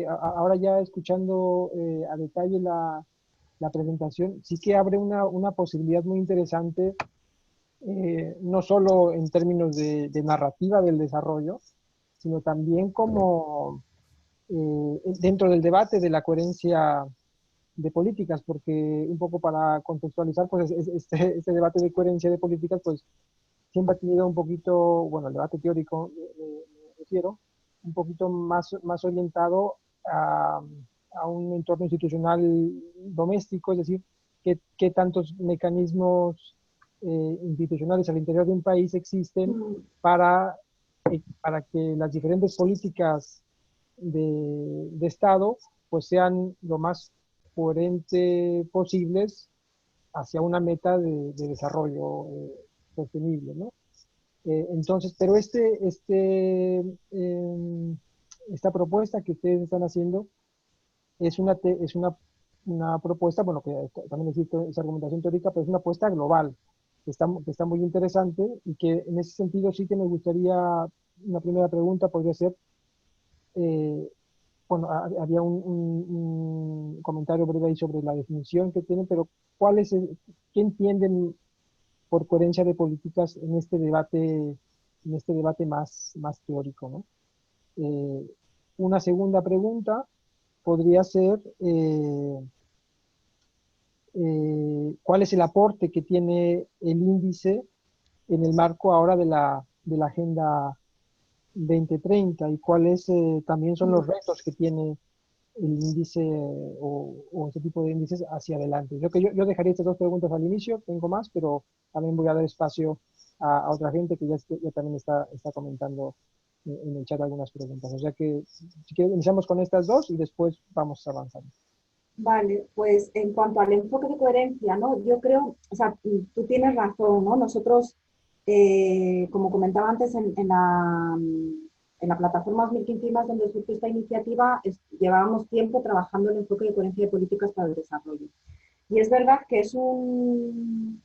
ahora ya escuchando a detalle la presentación, sí que abre una posibilidad muy interesante, no solo en términos de narrativa del desarrollo, sino también como dentro del debate de la coherencia de políticas, porque un poco para contextualizar, pues este debate de coherencia de políticas, pues siempre ha tenido un poquito, bueno, el debate teórico, me refiero, un poquito más orientado a un entorno institucional doméstico, es decir, qué tantos mecanismos institucionales al interior de un país existen para, para que las diferentes políticas de Estado pues sean lo más coherente posibles hacia una meta de desarrollo sostenible, ¿no? Entonces, pero esta propuesta que ustedes están haciendo es una propuesta, bueno, que también existe esa argumentación teórica, pero es una apuesta global, que está muy interesante y que en ese sentido sí que me gustaría, una primera pregunta podría ser, eh, bueno, había un comentario breve ahí sobre la definición que tienen, pero ¿qué entienden por coherencia de políticas en este debate más teórico, ¿no? Una segunda pregunta podría ser, ¿cuál es el aporte que tiene el índice en el marco ahora de la Agenda 2030 y cuáles también son los retos que tiene el índice o este tipo de índices hacia adelante? Yo dejaría estas dos preguntas al inicio, tengo más, pero también voy a dar espacio a otra gente que ya también está comentando en el chat algunas preguntas. O sea que si quieres iniciamos con estas dos y después vamos avanzando. Vale, pues en cuanto al enfoque de coherencia, ¿no? Yo creo, o sea, tú tienes razón, ¿no? Nosotros, como comentaba antes, en la plataforma 2015 más donde surgió esta iniciativa, llevábamos tiempo trabajando en el enfoque de coherencia de políticas para el desarrollo. Y es verdad que es un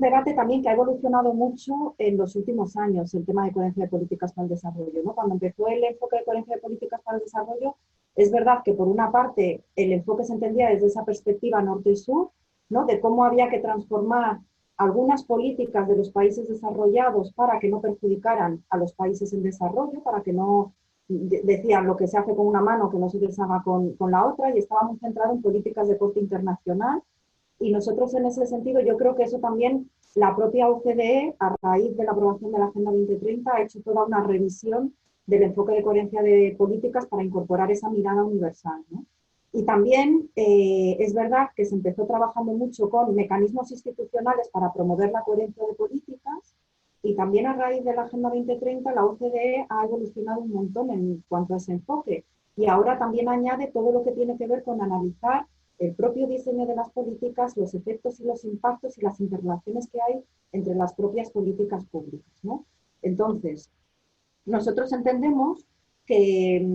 debate también que ha evolucionado mucho en los últimos años, el tema de coherencia de políticas para el desarrollo, ¿no? Cuando empezó el enfoque de coherencia de políticas para el desarrollo, es verdad que por una parte el enfoque se entendía desde esa perspectiva norte y sur, ¿no? De cómo había que transformar algunas políticas de los países desarrollados para que no perjudicaran a los países en desarrollo, para que no decían lo que se hace con una mano que no se deshaga con la otra, y estábamos centrados en políticas de corte internacional. Y nosotros en ese sentido, yo creo que eso también la propia OCDE, a raíz de la aprobación de la Agenda 2030, ha hecho toda una revisión del enfoque de coherencia de políticas para incorporar esa mirada universal, ¿no? Y también es verdad que se empezó trabajando mucho con mecanismos institucionales para promover la coherencia de políticas, y también a raíz de la Agenda 2030 la OCDE ha evolucionado un montón en cuanto a ese enfoque, y ahora también añade todo lo que tiene que ver con analizar el propio diseño de las políticas, los efectos y los impactos y las interrelaciones que hay entre las propias políticas públicas, ¿no? Entonces, nosotros entendemos que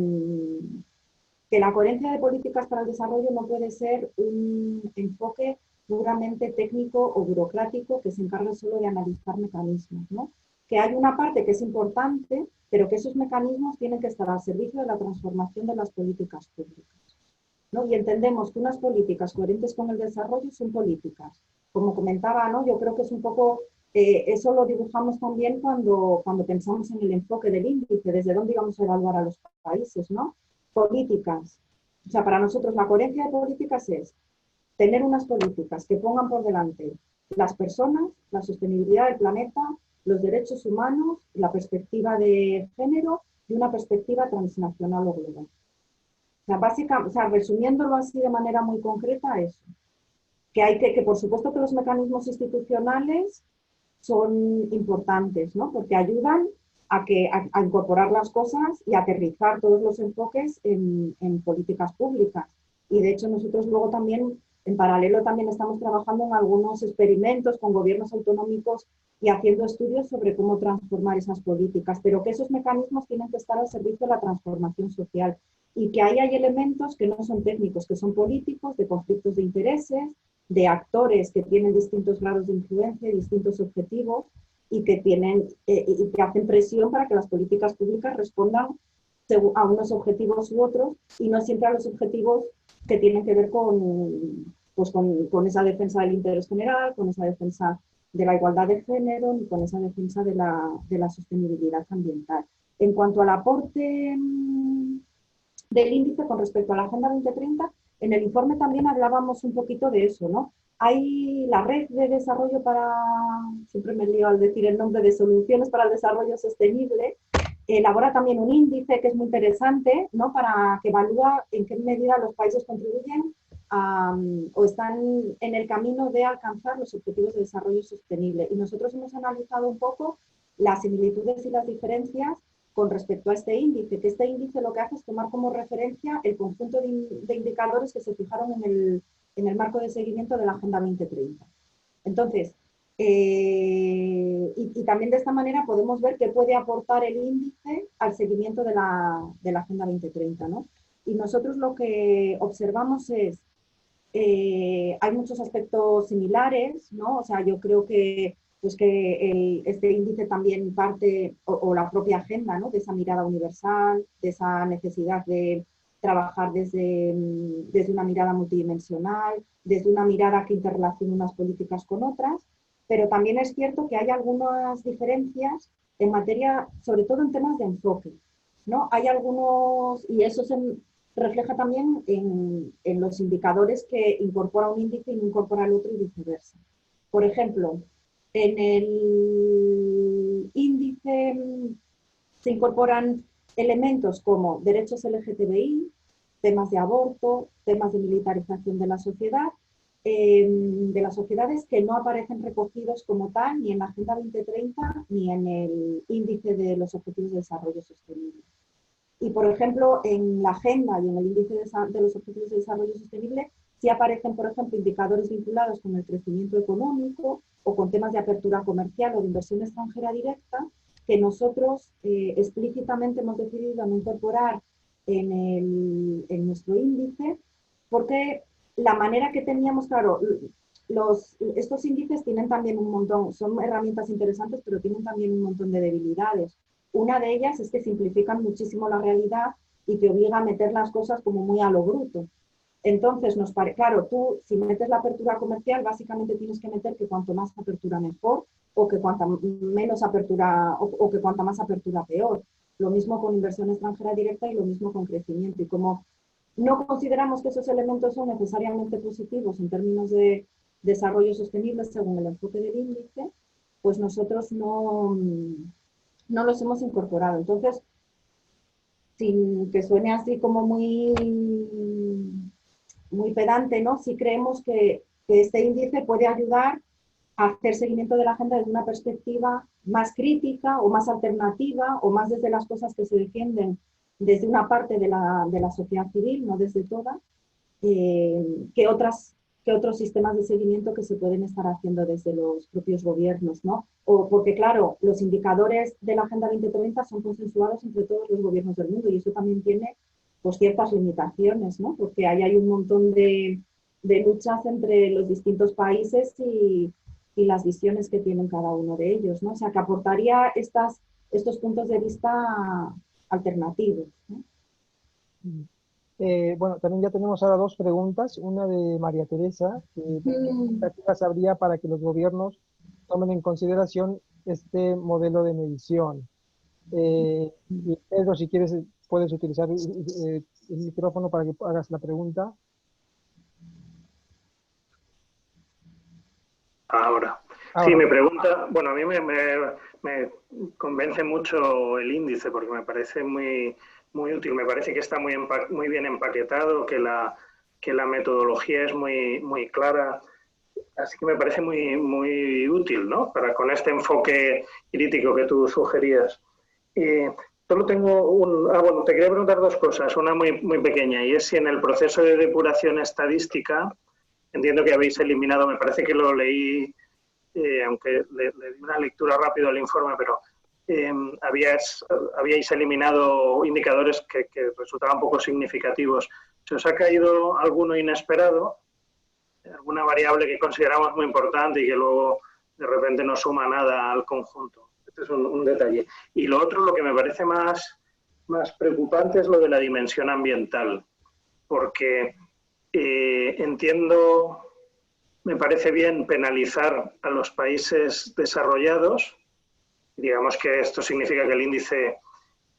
la coherencia de políticas para el desarrollo no puede ser un enfoque puramente técnico o burocrático que se encargue solo de analizar mecanismos, ¿no? Que hay una parte que es importante, pero que esos mecanismos tienen que estar al servicio de la transformación de las políticas públicas, ¿no? Y entendemos que unas políticas coherentes con el desarrollo son políticas. Como comentaba, ¿no? Yo creo que es un poco, eso lo dibujamos también cuando pensamos en el enfoque del índice, desde dónde íbamos a evaluar a los países, ¿no? Políticas. O sea, para nosotros la coherencia de políticas es tener unas políticas que pongan por delante las personas, la sostenibilidad del planeta, los derechos humanos, la perspectiva de género y una perspectiva transnacional o global. O sea, resumiéndolo así de manera muy concreta, eso. Que hay que por supuesto que los mecanismos institucionales son importantes, ¿no? Porque ayudan a incorporar las cosas y aterrizar todos los enfoques en políticas públicas. Y de hecho nosotros luego también, en paralelo, también estamos trabajando en algunos experimentos con gobiernos autonómicos y haciendo estudios sobre cómo transformar esas políticas, pero que esos mecanismos tienen que estar al servicio de la transformación social y que ahí hay elementos que no son técnicos, que son políticos, de conflictos de intereses, de actores que tienen distintos grados de influencia y distintos objetivos y que hacen presión para que las políticas públicas respondan a unos objetivos u otros y no siempre a los objetivos que tienen que ver con esa defensa del interés general, con esa defensa de la igualdad de género ni con esa defensa de la sostenibilidad ambiental. En cuanto al aporte del índice con respecto a la Agenda 2030, en el informe también hablábamos un poquito de eso, ¿no? Hay la red de desarrollo siempre me lío al decir el nombre, de soluciones para el desarrollo sostenible, elabora también un índice que es muy interesante, ¿no? Para que evalúa en qué medida los países contribuyen o están en el camino de alcanzar los objetivos de desarrollo sostenible. Y nosotros hemos analizado un poco las similitudes y las diferencias con respecto a este índice, que este índice lo que hace es tomar como referencia el conjunto de indicadores que se fijaron en el marco de seguimiento de la Agenda 2030. Entonces, Y también de esta manera podemos ver qué puede aportar el índice al seguimiento de la Agenda 2030, ¿no? Y nosotros lo que observamos es, hay muchos aspectos similares, ¿no? O sea, yo creo que, pues que este índice también parte, o la propia agenda, ¿no? De esa mirada universal, de esa necesidad de trabajar desde una mirada multidimensional, desde una mirada que interrelaciona unas políticas con otras, pero también es cierto que hay algunas diferencias en materia, sobre todo en temas de enfoque, ¿no? Hay algunos, y eso se refleja también en los indicadores que incorpora un índice y no incorpora el otro y viceversa. Por ejemplo, en el índice se incorporan elementos como derechos LGTBI, temas de aborto, temas de militarización de las sociedades que no aparecen recogidos como tal ni en la Agenda 2030 ni en el índice de los Objetivos de Desarrollo Sostenible. Y, por ejemplo, en la agenda y en el índice de los Objetivos de Desarrollo Sostenible sí aparecen, por ejemplo, indicadores vinculados con el crecimiento económico o con temas de apertura comercial o de inversión extranjera directa que nosotros explícitamente hemos decidido no incorporar en nuestro índice porque la manera que teníamos, claro, estos índices tienen también un montón, son herramientas interesantes, pero tienen también un montón de debilidades. Una de ellas es que simplifican muchísimo la realidad y te obliga a meter las cosas como muy a lo bruto. Entonces, claro, tú si metes la apertura comercial, básicamente tienes que meter que cuanto más apertura mejor, o que cuanta menos apertura, o que cuanta más apertura peor. Lo mismo con inversión extranjera directa y lo mismo con crecimiento. Y como no consideramos que esos elementos son necesariamente positivos en términos de desarrollo sostenible según el enfoque del índice, pues nosotros no los hemos incorporado. Entonces, sin que suene así como muy pedante, ¿no? Sí creemos que este índice puede ayudar a hacer seguimiento de la agenda desde una perspectiva más crítica o más alternativa o más desde las cosas que se defienden desde una parte de la sociedad civil, no desde toda, que otros sistemas de seguimiento que se pueden estar haciendo desde los propios gobiernos, ¿no? O porque, claro, los indicadores de la Agenda 2030 son consensuados entre todos los gobiernos del mundo y eso también tiene pues, ciertas limitaciones, ¿no? Porque ahí hay un montón de luchas entre los distintos países y las visiones que tienen cada uno de ellos, ¿no? O sea, que aportaría estos puntos de vista alternativos, ¿no? Bueno, también ya tenemos ahora dos preguntas. Una de María Teresa, ¿qué expectativas habría para que los gobiernos tomen en consideración este modelo de medición? Y Pedro, si quieres, puedes utilizar el micrófono para que hagas la pregunta. Ahora. Sí, me pregunta, bueno, a mí me convence mucho el índice porque me parece muy útil, me parece que está muy bien empaquetado, que la metodología es muy clara, así que me parece muy útil, ¿no? Con este enfoque crítico que tú sugerías. Solo tengo bueno, te quería preguntar dos cosas, una muy pequeña, y es si en el proceso de depuración estadística, entiendo que habéis eliminado, me parece que lo leí, aunque le di una lectura rápida al informe, pero habíais eliminado indicadores que resultaban poco significativos. ¿Se os ha caído alguno inesperado? ¿Alguna variable que consideramos muy importante y que luego de repente no suma nada al conjunto? Este es un detalle. Y lo otro, lo que me parece más preocupante es lo de la dimensión ambiental, porque entiendo, me parece bien penalizar a los países desarrollados. Digamos que esto significa que el índice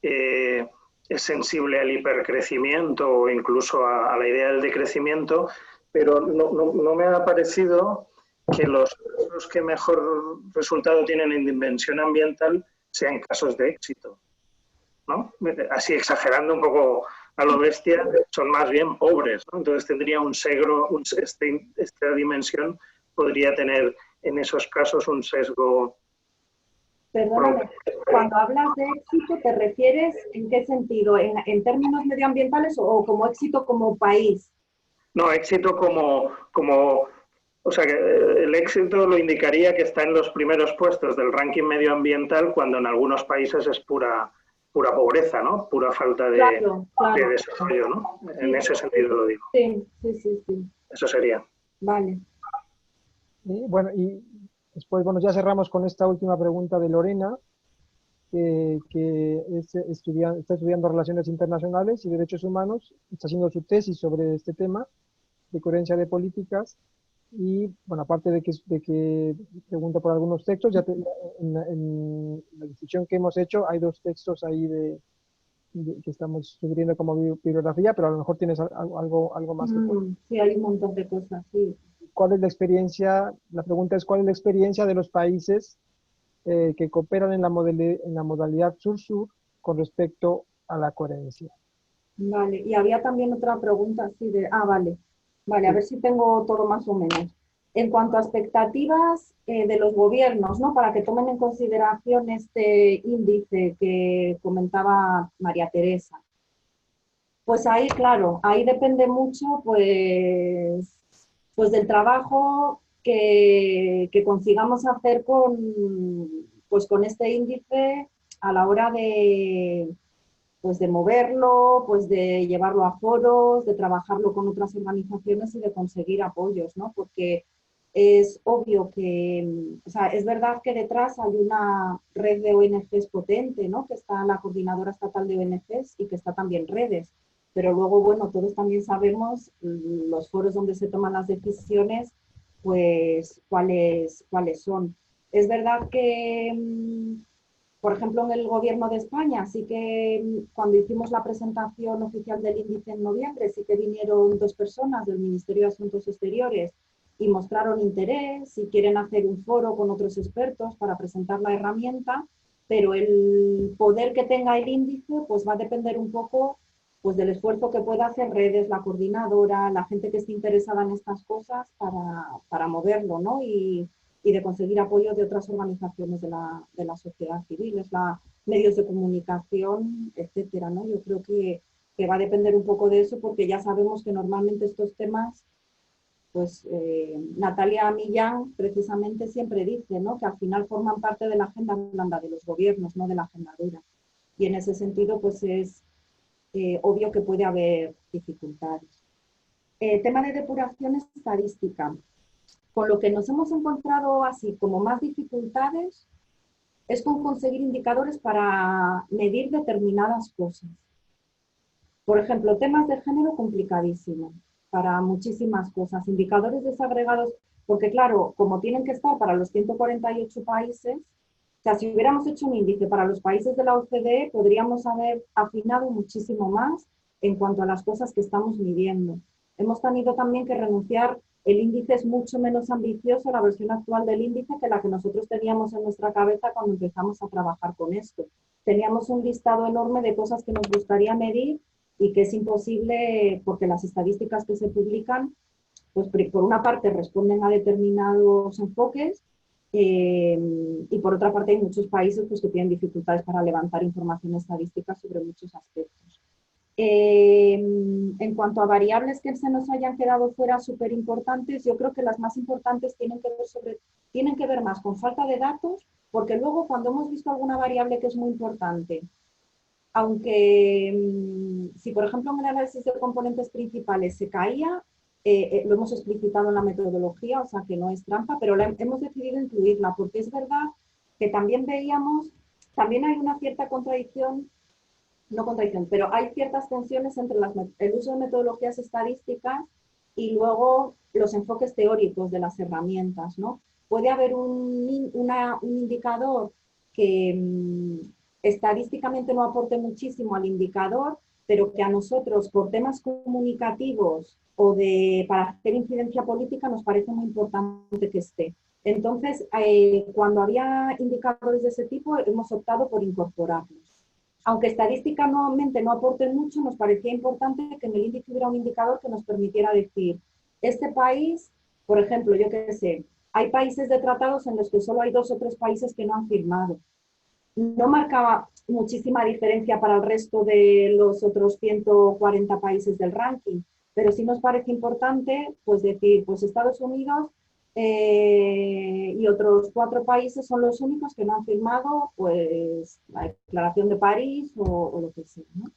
es sensible al hipercrecimiento o incluso a la idea del decrecimiento, pero no me ha parecido que los que mejor resultado tienen en dimensión ambiental sean casos de éxito, ¿no? Así exagerando un poco a lo bestia, son más bien pobres, ¿no? Entonces tendría un sesgo, esta dimensión podría tener en esos casos un sesgo. Perdóname, cuando hablas de éxito, ¿te refieres en qué sentido? ¿En términos medioambientales o como éxito como país? No, éxito como O sea, que el éxito lo indicaría que está en los primeros puestos del ranking medioambiental cuando en algunos países es pura pobreza, ¿no? Pura falta de, Claro, de claro. desarrollo, ¿no? Sí, En ese sentido lo digo. sí, sí, sí, sí. Eso sería. Vale. Y bueno, y después, bueno, ya cerramos con esta última pregunta de Lorena, que está estudiando Relaciones Internacionales y Derechos Humanos, está haciendo su tesis sobre este tema de coherencia de políticas. Y bueno, aparte de que pregunta por algunos textos, en la discusión que hemos hecho hay dos textos ahí que estamos sugiriendo como bibliografía, pero a lo mejor tienes algo más que puedes. Sí, hay un montón de cosas, sí. ¿Cuál es la experiencia? La pregunta es, ¿cuál es la experiencia de los países que cooperan en la modalidad sur-sur con respecto a la coherencia? Vale, y había también otra pregunta así de, vale, vale, a Sí. ver si tengo todo más o menos. En cuanto a expectativas de los gobiernos, ¿no? Para que tomen en consideración este índice que comentaba María Teresa. Pues ahí, claro, ahí depende mucho, pues del trabajo que consigamos hacer con este índice a la hora pues de moverlo, pues de llevarlo a foros, de trabajarlo con otras organizaciones y de conseguir apoyos, ¿no? Porque es obvio que, o sea, es verdad que detrás hay una red de ONGs potente, ¿no? Que está la Coordinadora Estatal de ONGs y que está también redes. Pero luego, bueno, todos también sabemos los foros donde se toman las decisiones, pues cuáles son. Es verdad que por ejemplo, en el Gobierno de España, sí que cuando hicimos la presentación oficial del índice en noviembre, sí que vinieron 2 personas del Ministerio de Asuntos Exteriores y mostraron interés y quieren hacer un foro con otros expertos para presentar la herramienta, pero el poder que tenga el índice pues va a depender un poco pues del esfuerzo que pueda hacer redes, la coordinadora, la gente que esté interesada en estas cosas para moverlo, ¿no? Y de conseguir apoyo de otras organizaciones de la sociedad civil, medios de comunicación, etcétera, ¿no? Yo creo que va a depender un poco de eso porque ya sabemos que normalmente estos temas, pues Natalia Millán precisamente siempre dice, ¿no? Que al final forman parte de la agenda blanda de los gobiernos, no de la agenda dura. Y en ese sentido, pues es obvio que puede haber dificultades. Tema de depuración estadística. Con lo que nos hemos encontrado así como más dificultades es con conseguir indicadores para medir determinadas cosas. Por ejemplo, temas de género complicadísimo para muchísimas cosas. Indicadores desagregados, porque claro, como tienen que estar para los 148 países, o sea, si hubiéramos hecho un índice para los países de la OCDE, podríamos haber afinado muchísimo más en cuanto a las cosas que estamos midiendo. Hemos tenido también que renunciar. El índice es mucho menos ambicioso, la versión actual del índice, que la que nosotros teníamos en nuestra cabeza cuando empezamos a trabajar con esto. Teníamos un listado enorme de cosas que nos gustaría medir y que es imposible porque las estadísticas que se publican, pues por una parte responden a determinados enfoques y por otra parte hay muchos países pues, que tienen dificultades para levantar información estadística sobre muchos aspectos. En cuanto a variables que se nos hayan quedado fuera súper importantes, yo creo que las más importantes tienen que ver más con falta de datos, porque luego cuando hemos visto alguna variable que es muy importante, aunque si por ejemplo en el análisis de componentes principales se caía, lo hemos explicitado en la metodología, o sea que no es trampa, pero hemos decidido incluirla, porque es verdad que también también hay una cierta contradicción, no contradicción, pero hay ciertas tensiones entre el uso de metodologías estadísticas y luego los enfoques teóricos de las herramientas, ¿no? Puede haber un indicador que estadísticamente no aporte muchísimo al indicador, pero que a nosotros, por temas comunicativos o para hacer incidencia política, nos parece muy importante que esté. Entonces, cuando había indicadores de ese tipo, hemos optado por incorporarlos. Aunque estadísticamente no aporte mucho, nos parecía importante que en el índice hubiera un indicador que nos permitiera decir, este país, por ejemplo, yo qué sé, hay países de tratados en los que solo hay 2 o 3 países que no han firmado. No marcaba muchísima diferencia para el resto de los otros 140 países del ranking, pero sí nos parece importante pues decir, pues Estados Unidos y otros 4 países son los únicos que no han firmado pues, la Declaración de París o lo que sea, ¿no?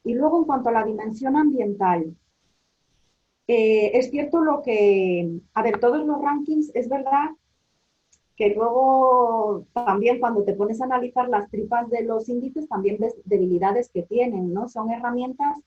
Y luego, en cuanto a la dimensión ambiental, es cierto lo que, a ver, todos los rankings, es verdad que luego también cuando te pones a analizar las tripas de los índices, también ves debilidades que tienen, ¿no? Son herramientas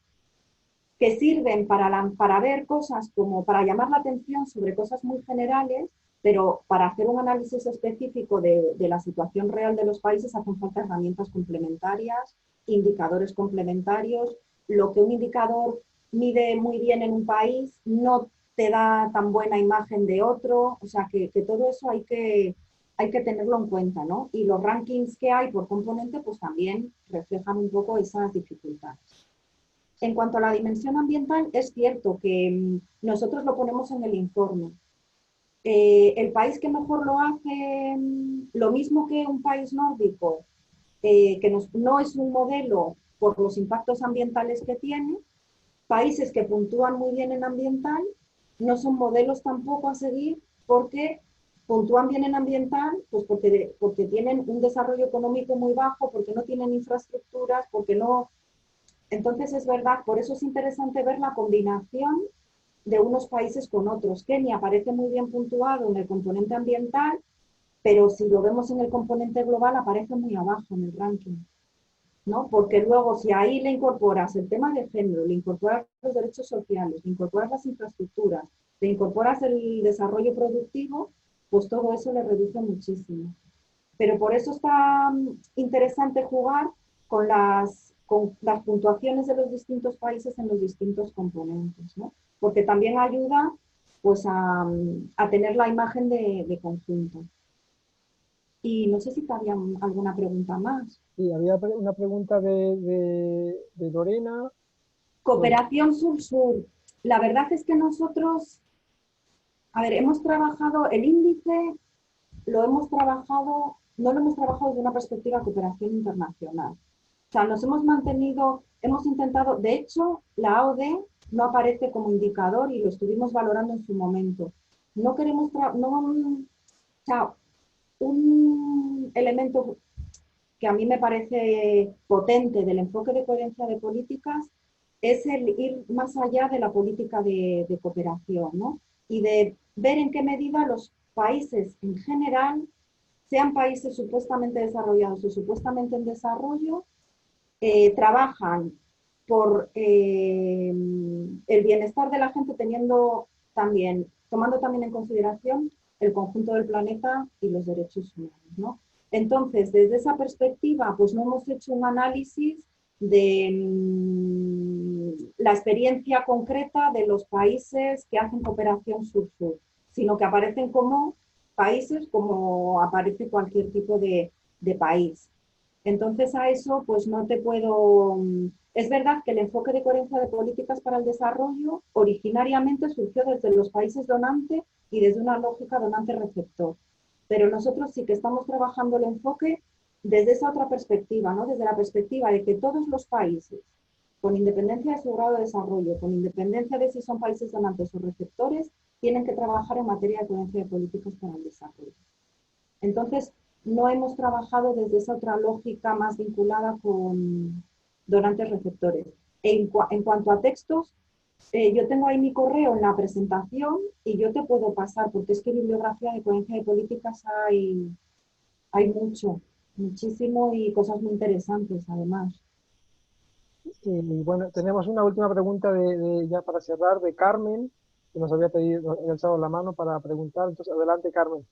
que sirven para ver cosas como, para llamar la atención sobre cosas muy generales, pero para hacer un análisis específico de la situación real de los países hacen falta herramientas complementarias, indicadores complementarios. Lo que un indicador mide muy bien en un país no te da tan buena imagen de otro, o sea que todo eso hay que tenerlo en cuenta, ¿no? Y los rankings que hay por componente pues también reflejan un poco esas dificultades. En cuanto a la dimensión ambiental, es cierto que nosotros lo ponemos en el informe. El país que mejor lo hace, lo mismo que un país nórdico, que no es un modelo por los impactos ambientales que tiene, países que puntúan muy bien en ambiental no son modelos tampoco a seguir porque puntúan bien en ambiental, pues porque tienen un desarrollo económico muy bajo, porque no tienen infraestructuras, porque no... Entonces es verdad, por eso es interesante ver la combinación de unos países con otros. Kenia aparece muy bien puntuado en el componente ambiental, pero si lo vemos en el componente global aparece muy abajo en el ranking, ¿no? Porque luego si ahí le incorporas el tema de género, le incorporas los derechos sociales, le incorporas las infraestructuras, le incorporas el desarrollo productivo, pues todo eso le reduce muchísimo. Pero por eso está interesante jugar con las puntuaciones de los distintos países en los distintos componentes, ¿no? Porque también ayuda pues, a tener la imagen de conjunto. Y no sé si había alguna pregunta más. Sí, había una pregunta de Lorena. Cooperación sur-sur. La verdad es que nosotros, a ver, hemos trabajado el índice, no lo hemos trabajado desde una perspectiva de cooperación internacional. O sea, nos hemos mantenido, hemos intentado, de hecho, la AOD no aparece como indicador y lo estuvimos valorando en su momento. No queremos, o sea, un elemento que a mí me parece potente del enfoque de coherencia de políticas es el ir más allá de la política de cooperación, ¿no? Y de ver en qué medida los países en general, sean países supuestamente desarrollados o supuestamente en desarrollo, trabajan por el bienestar de la gente tomando también en consideración el conjunto del planeta y los derechos humanos, ¿no? Entonces, desde esa perspectiva, pues no hemos hecho un análisis de la experiencia concreta de los países que hacen cooperación sur-sur, sino que aparecen como países como aparece cualquier tipo de país. Entonces a eso pues no te puedo... Es verdad que el enfoque de coherencia de políticas para el desarrollo originariamente surgió desde los países donantes y desde una lógica donante-receptor. Pero nosotros sí que estamos trabajando el enfoque desde esa otra perspectiva, ¿no? Desde la perspectiva de que todos los países, con independencia de su grado de desarrollo, con independencia de si son países donantes o receptores, tienen que trabajar en materia de coherencia de políticas para el desarrollo. Entonces, no hemos trabajado desde esa otra lógica más vinculada con donantes receptores. En cuanto a textos, yo tengo ahí mi correo en la presentación y yo te puedo pasar, porque es que bibliografía de coherencia de políticas hay muchísimo y cosas muy interesantes además. Y bueno, tenemos una última pregunta ya para cerrar, de Carmen, que nos había alzado la mano para preguntar. Entonces, adelante, Carmen.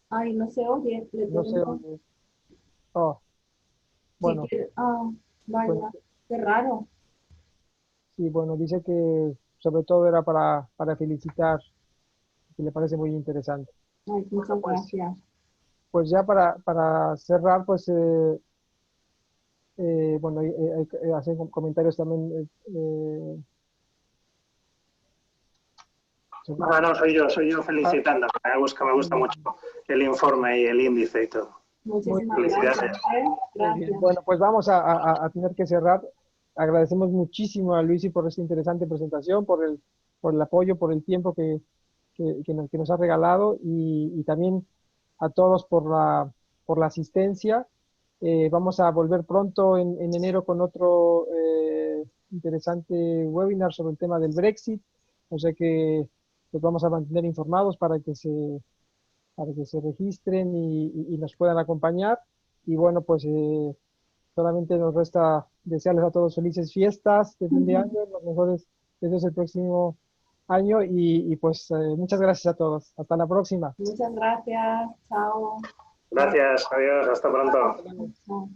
Ay, no se oye. No sé. Oh, bueno. Vaya, Pues, qué raro. sí, bueno, dice que sobre todo era para felicitar, que le parece muy interesante. Ay, muchas gracias. Pues ya para cerrar, pues, bueno, hacen comentarios también. No, soy yo felicitando. Me gusta mucho el informe y el índice y todo. Muchísimas Felicidades. gracias. Gracias. Bueno, pues vamos a tener que cerrar. agradecemos muchísimo a Luisi por esta interesante presentación, por el apoyo, por el tiempo que nos ha regalado y también a todos por la asistencia. Vamos a volver pronto en enero con otro interesante webinar sobre el tema del Brexit. O sea que los vamos a mantener informados para que se registren y nos puedan acompañar. Y bueno, pues solamente nos resta desearles a todos felices fiestas de fin de año, los mejores deseos el próximo año y pues muchas gracias a todos. Hasta la próxima. Muchas gracias. Chao. Gracias, adiós, hasta pronto. Chao.